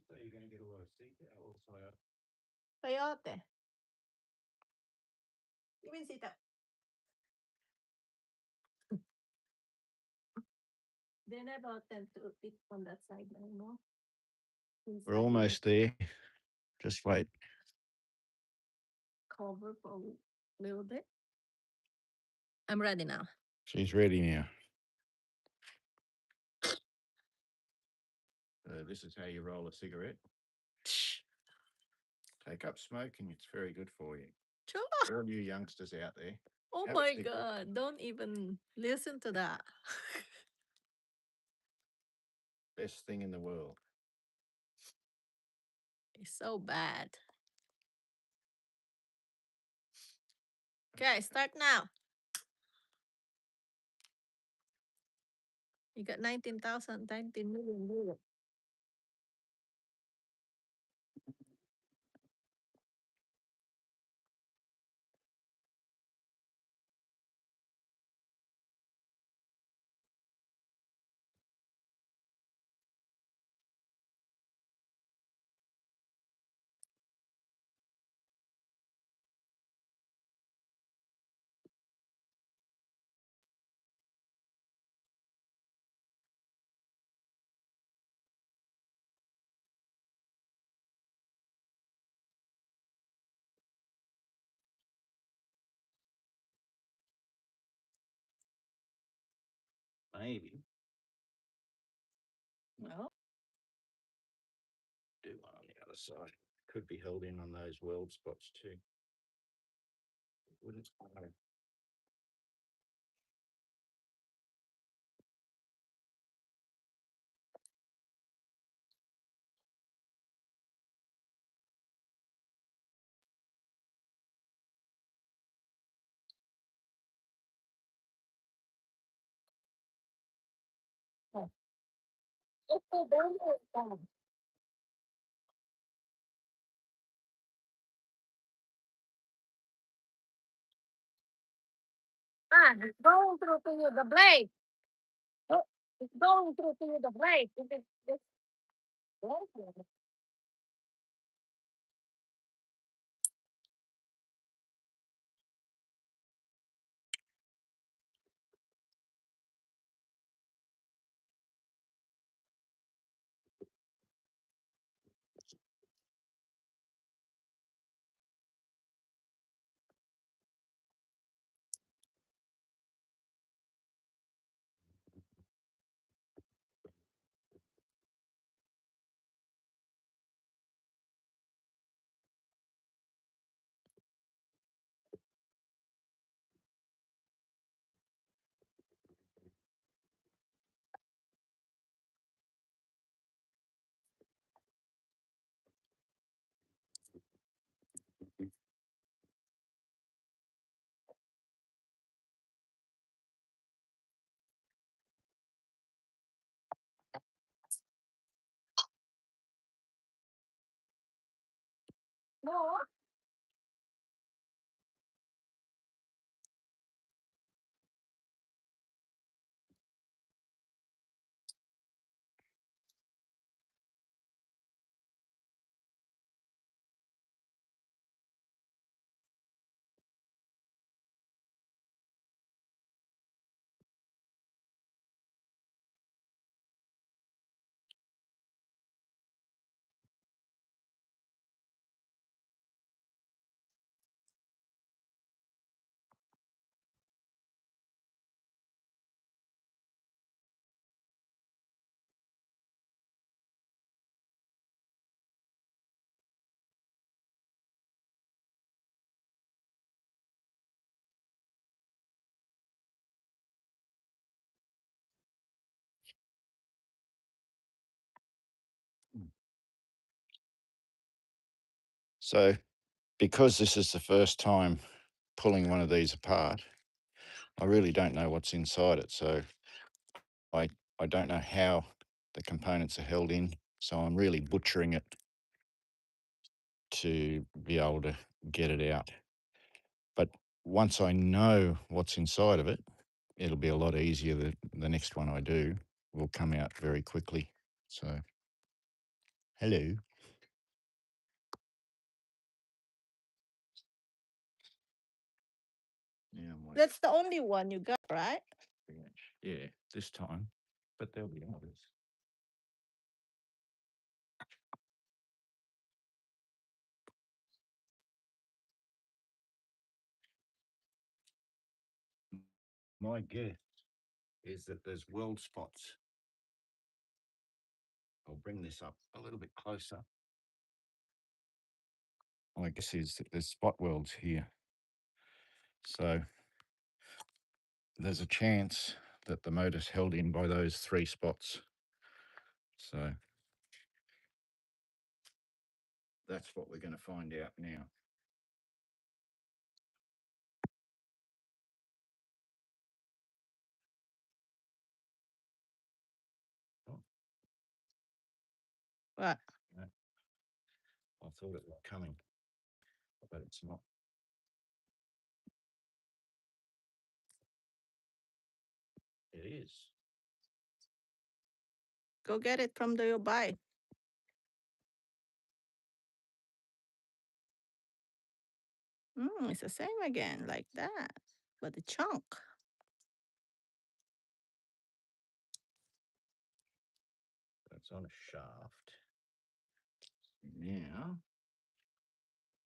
So you're going to get a lot of seat or Toyota? Coyote. Give me sit up. They never tend to fit on that side anymore. We're almost there. Just wait. Cover for a little bit. I'm ready now. She's ready now. This is how you roll a cigarette. Take up smoking. It's very good for you. Sure. All you youngsters out there. Oh my God. Don't even listen to that. Best thing in the world. It's so bad. Okay, start now. You got 19,000, 19 million. Maybe. Well, Do one on the other side. Could be held in on those weld spots too. Wouldn't Ah, it's going through to you the blade. Oh, it's going through to you the blade. No. So, because this is the first time pulling one of these apart, I really don't know what's inside it. So, I, I don't know how the components are held in. So, I'm really butchering it to be able to get it out. But once I know what's inside of it, it'll be a lot easier. The next one I do will come out very quickly. So, hello. Yeah, That's the only one you got, right? yeah, this time, but there'll be others. My guess is that there's world spots. I'll bring this up a little bit closer. My guess is that there's spot welds here. So there's a chance that the motor's held in by those three spots. So that's what we're going to find out now. Oh, What? no, I thought it was coming, but it's not. It is. Go get it from the your bike. It's the same again, like that. But the chunk. That's on a shaft. Now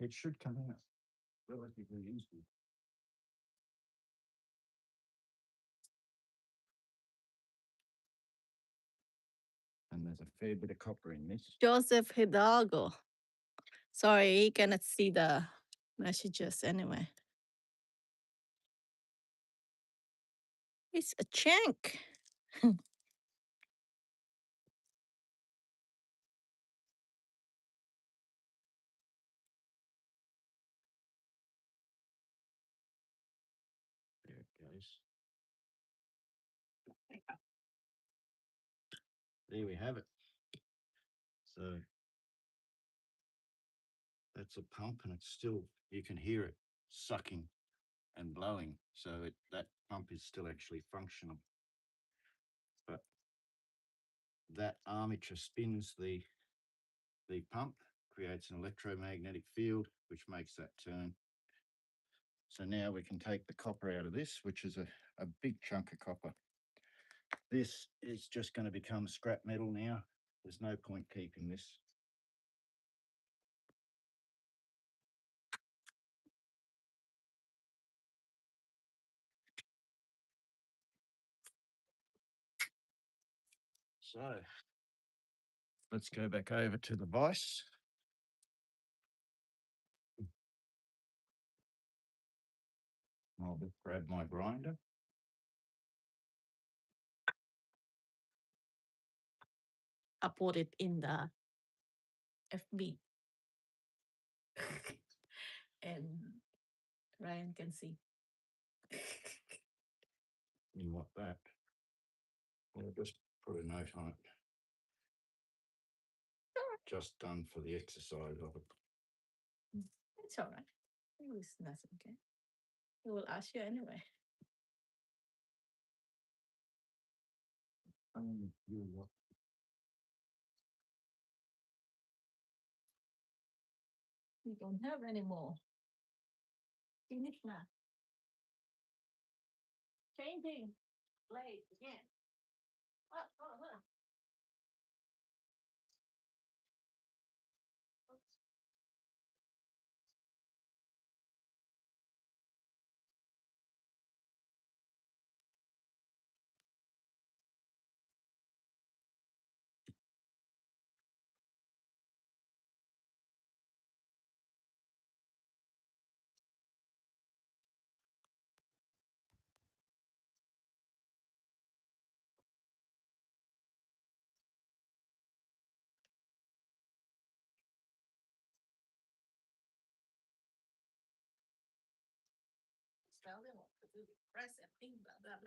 it should come out relatively easily. And there's a fair bit of copper in this. Joseph Hidalgo. Sorry, he cannot see the messages anyway. It's a chunk. There it goes. there we have it. So that's a pump, and it's still, you can hear it sucking and blowing. So that pump is still actually functional. But that armature spins the pump, creates an electromagnetic field, which makes that turn. So now we can take the copper out of this, which is a big chunk of copper. This is just going to become scrap metal now. There's no point keeping this. So let's go back over to the vise. I'll just grab my grinder. I put it in the FB and Ryan can see. You want that? I'll just put a note on it. Just done for the exercise of it. It's all right. It's nothing, okay? He will ask you anyway. You what? We don't have any more. Finish now. Changing. Blade again. What? Tell them what to do. Press and thing, blah, blah,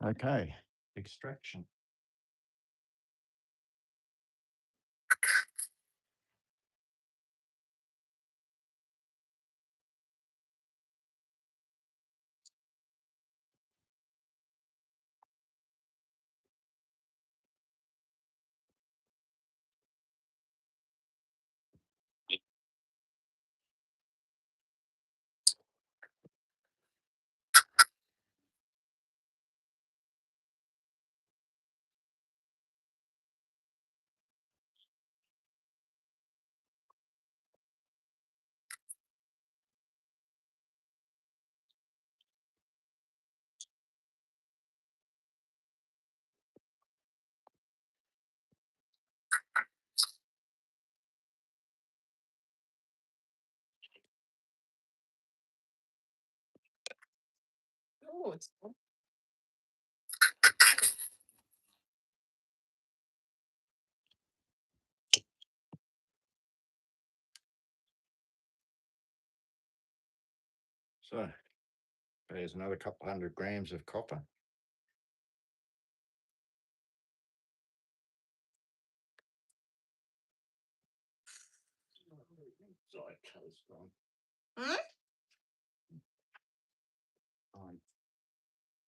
blah. Okay, extraction. Oh, it's So there's another couple 100 grams of copper. Side case gone. Fine.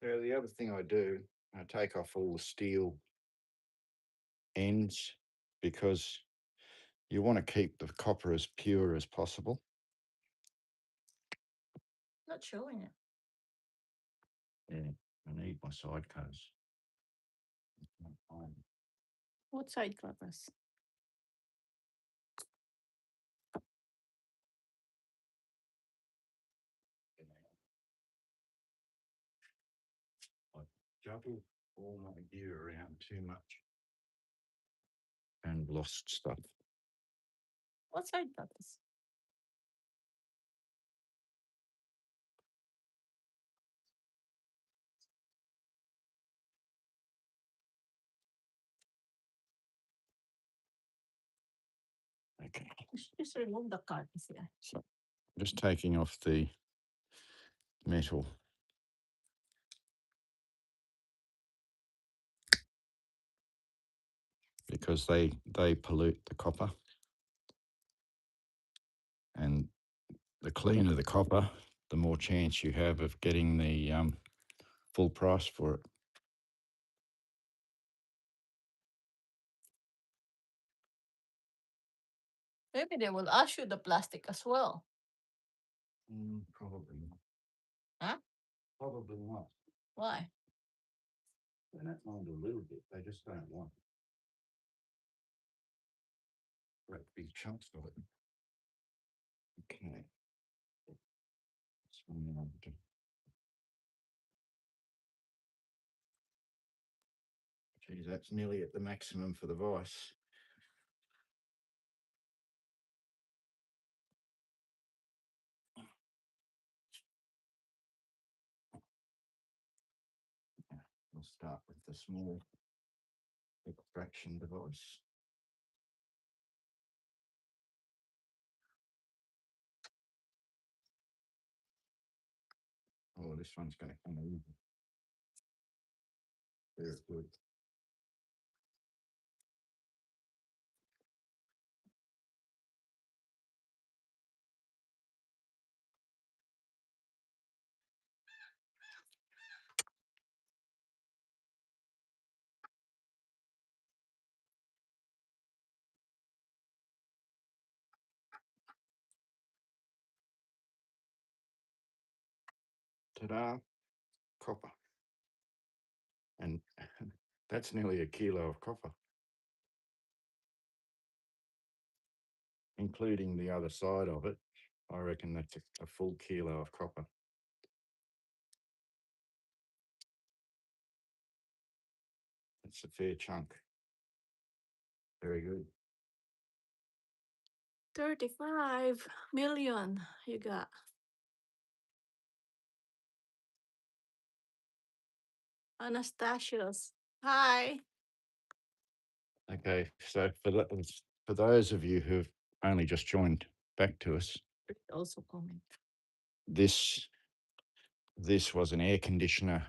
So the other thing I do, I take off all the steel ends because you want to keep the copper as pure as possible. not showing it. Yeah, I need my side case. What side covers? I juggled all my gear around too much and lost stuff. What side covers? Okay. Just remove the cartons here. So just taking off the metal. because they pollute the copper, and the cleaner the copper, the more chance you have of getting the full price for it. Maybe they will ask you the plastic as well. Probably not. Huh? Probably not. Why? They don't mind a little bit. They just don't want great big chunks of it. Okay. Geez, that's nearly at the maximum for the vice. We'll start with the small extraction device. Oh, this one's going to come in. Very good. Ta-da, copper. And that's nearly a kilo of copper, including the other side of it. I reckon that's a full kilo of copper. That's a fair chunk. Very good. 35 million you got. Anastasia's. Hi. Okay, so for those of you who've only just joined back to us, Also comment. this was an air conditioner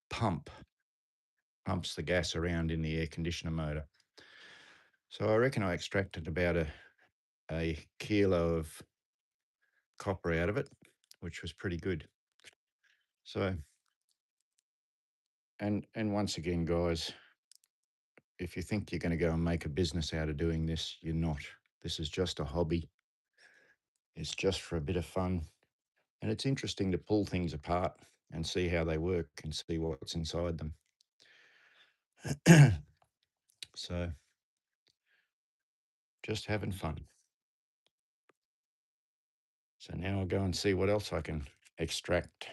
pumps the gas around in the air conditioner motor. So I reckon I extracted about a kilo of copper out of it, which was pretty good. So, and once again, guys, if you think you're going to go and make a business out of doing this, you're not. This is just a hobby. It's just for a bit of fun. And it's interesting to pull things apart and see how they work and see what's inside them. So, just having fun. So now I'll go and see what else I can extract.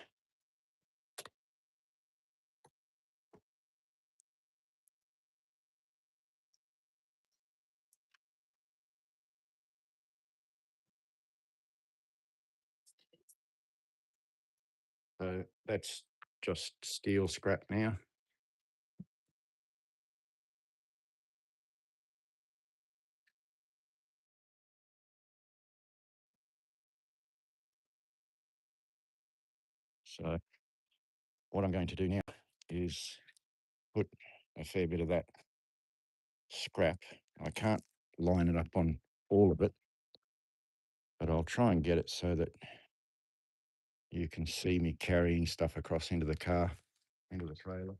So that's just steel scrap now. So what I'm going to do now is put a fair bit of that scrap. I can't line it up on all of it, but I'll try and get it so that you can see me carrying stuff across into the car, into the trailer.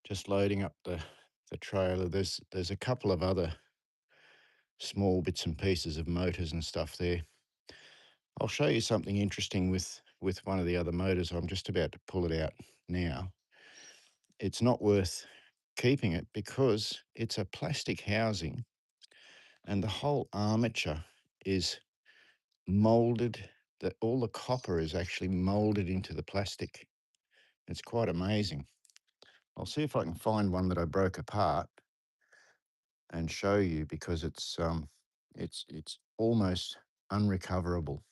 Just loading up the trailer. There's a couple of other small bits and pieces of motors and stuff there. I'll show you something interesting with one of the other motors. I'm just about to pull it out now. It's not worth keeping it because it's a plastic housing and the whole armature is molded, that all the copper is actually molded into the plastic. It's quite amazing. I'll see if I can find one that I broke apart and show you because it's almost unrecoverable.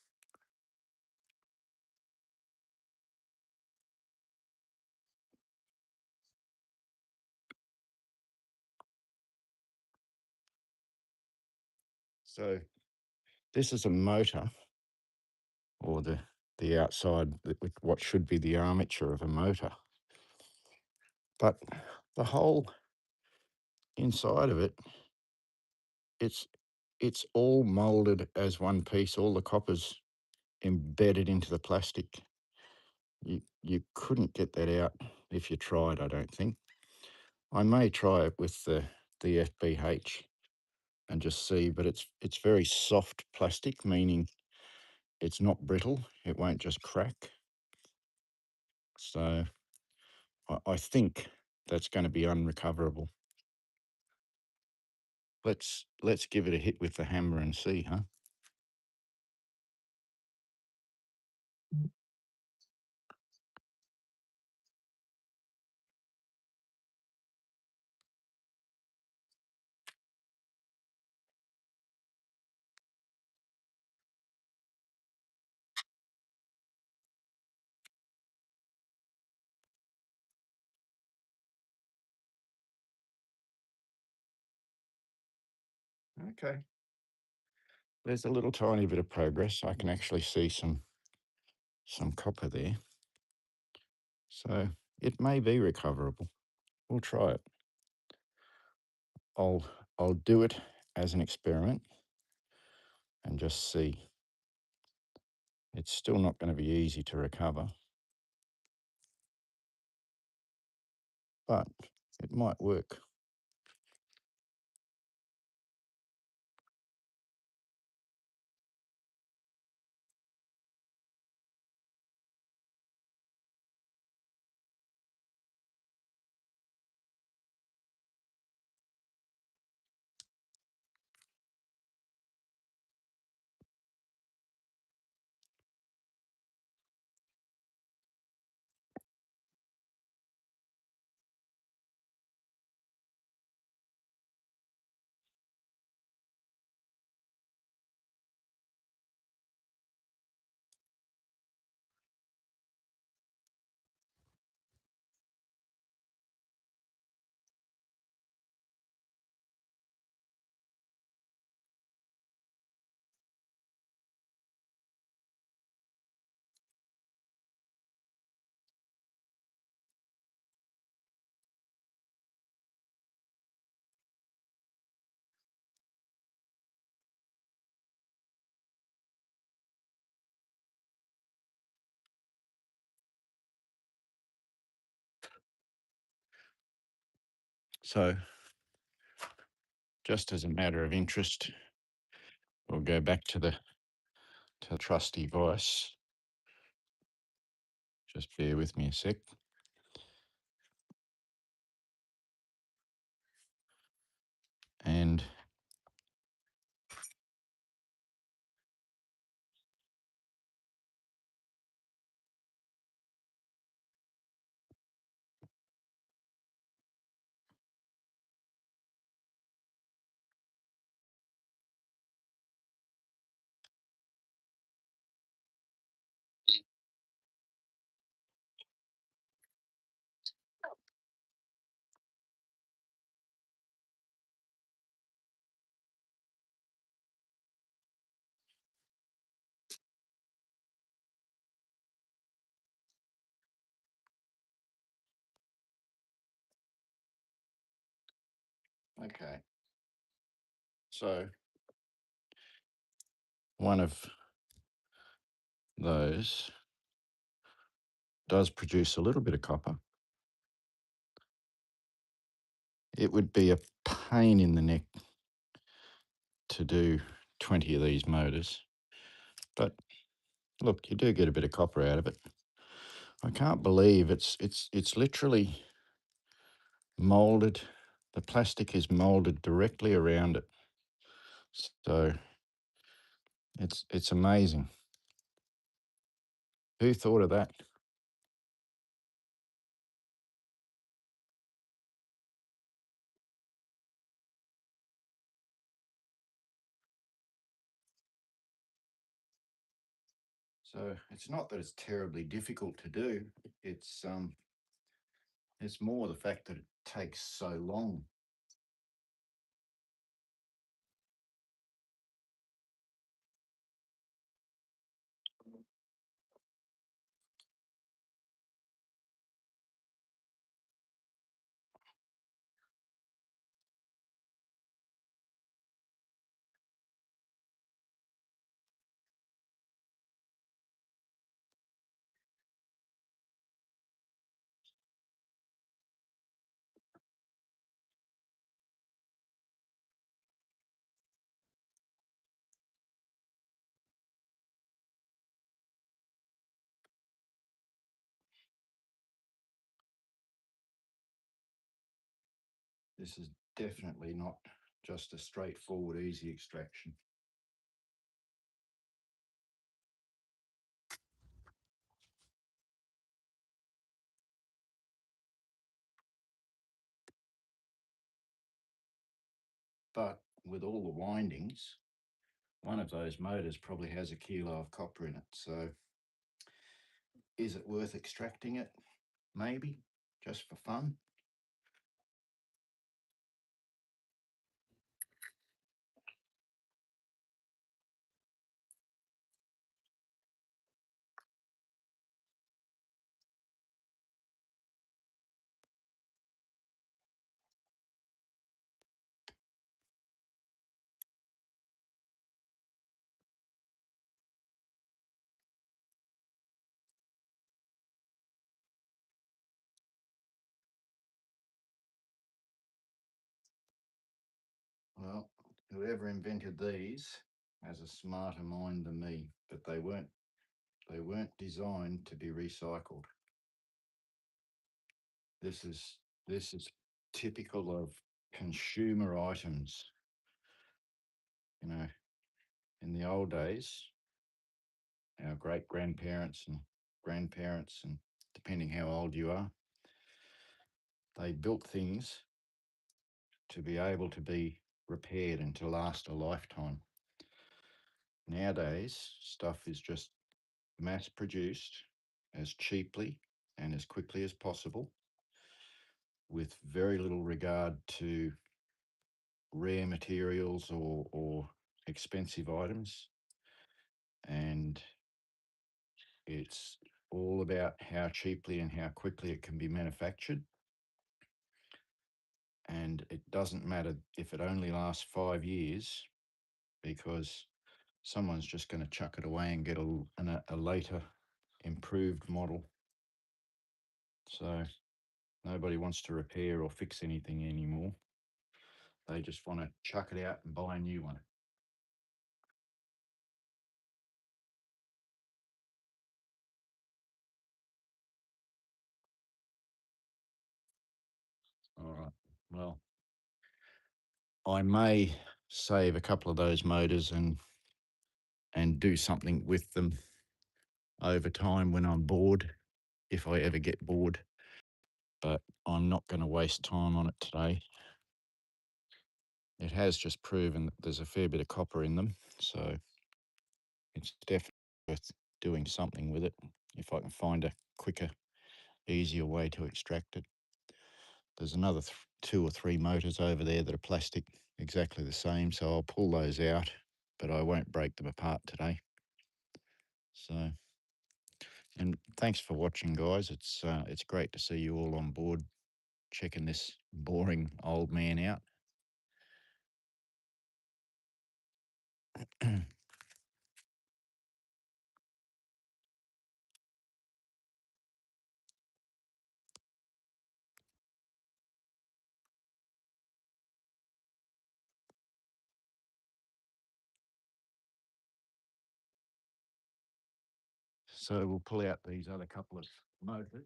So this is a motor, or the outside, what should be the armature of a motor. But the whole inside of it, it's it's all molded as one piece. All the copper's embedded into the plastic. You couldn't get that out if you tried, I don't think. I may try it with the FBH and just see, but it's very soft plastic, meaning it's not brittle. It won't just crack. So I think that's going to be unrecoverable. Let's give it a hit with the hammer and see, huh? Okay. There's a little tiny bit of progress. I can actually see some copper there. So it may be recoverable. We'll try it. I'll I'll do it as an experiment and just see. It's still not going to be easy to recover, but it might work. So just as a matter of interest, we'll go back to the trusty vice. Just bear with me a sec. And okay, so one of those does produce a little bit of copper, it would be a pain in the neck to do 20 of these motors. But look, you do get a bit of copper out of it. I can't believe it's literally molded. The plastic is molded directly around it. So it's amazing. Who thought of that? So it's not that it's terribly difficult to do. It's it's more the fact that it takes so long. This is definitely not just a straightforward, easy extraction. But with all the windings, one of those motors probably has a kilo of copper in it. So is it worth extracting it? Maybe, just for fun. Well, whoever invented these has a smarter mind than me, but they weren't designed to be recycled. This is this is typical of consumer items. You know, in the old days, our great grandparents and grandparents, and depending how old you are, they built things to be able to be repaired and to last a lifetime. Nowadays, stuff is just mass produced as cheaply and as quickly as possible with very little regard to rare materials or expensive items. And it's all about how cheaply and how quickly it can be manufactured. And it doesn't matter if it only lasts 5 years, because someone's just going to chuck it away and get a later improved model. So nobody wants to repair or fix anything anymore. They just want to chuck it out and buy a new one. All right. Well, I may save a couple of those motors and do something with them over time when I'm bored, if I ever get bored. But I'm not going to waste time on it today. It has just proven that there's a fair bit of copper in them, so it's definitely worth doing something with it if I can find a quicker, easier way to extract it. There's another two or three motors over there that are plastic, exactly the same, so I'll pull those out, but I won't break them apart today. So, and thanks for watching, guys. It's great to see you all on board checking this boring old man out. So we'll pull out these other couple of motors.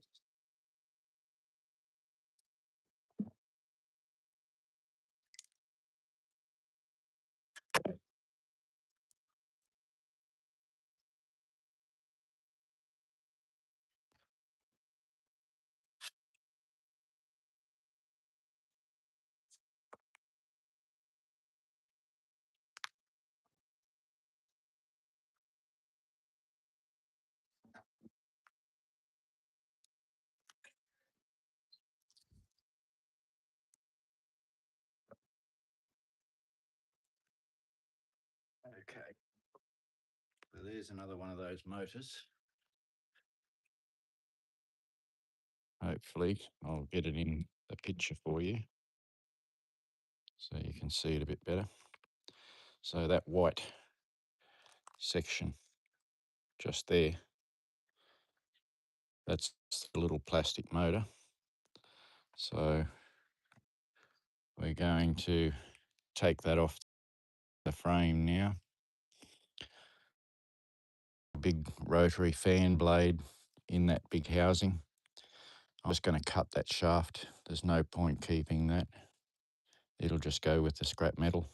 Okay, so there's another one of those motors. Hopefully I'll get it in the picture for you so you can see it a bit better. So that white section just there, that's the little plastic motor. So we're going to take that off the frame now. Big rotary fan blade in that big housing. I'm just going to cut that shaft. There's no point keeping that. It'll just go with the scrap metal.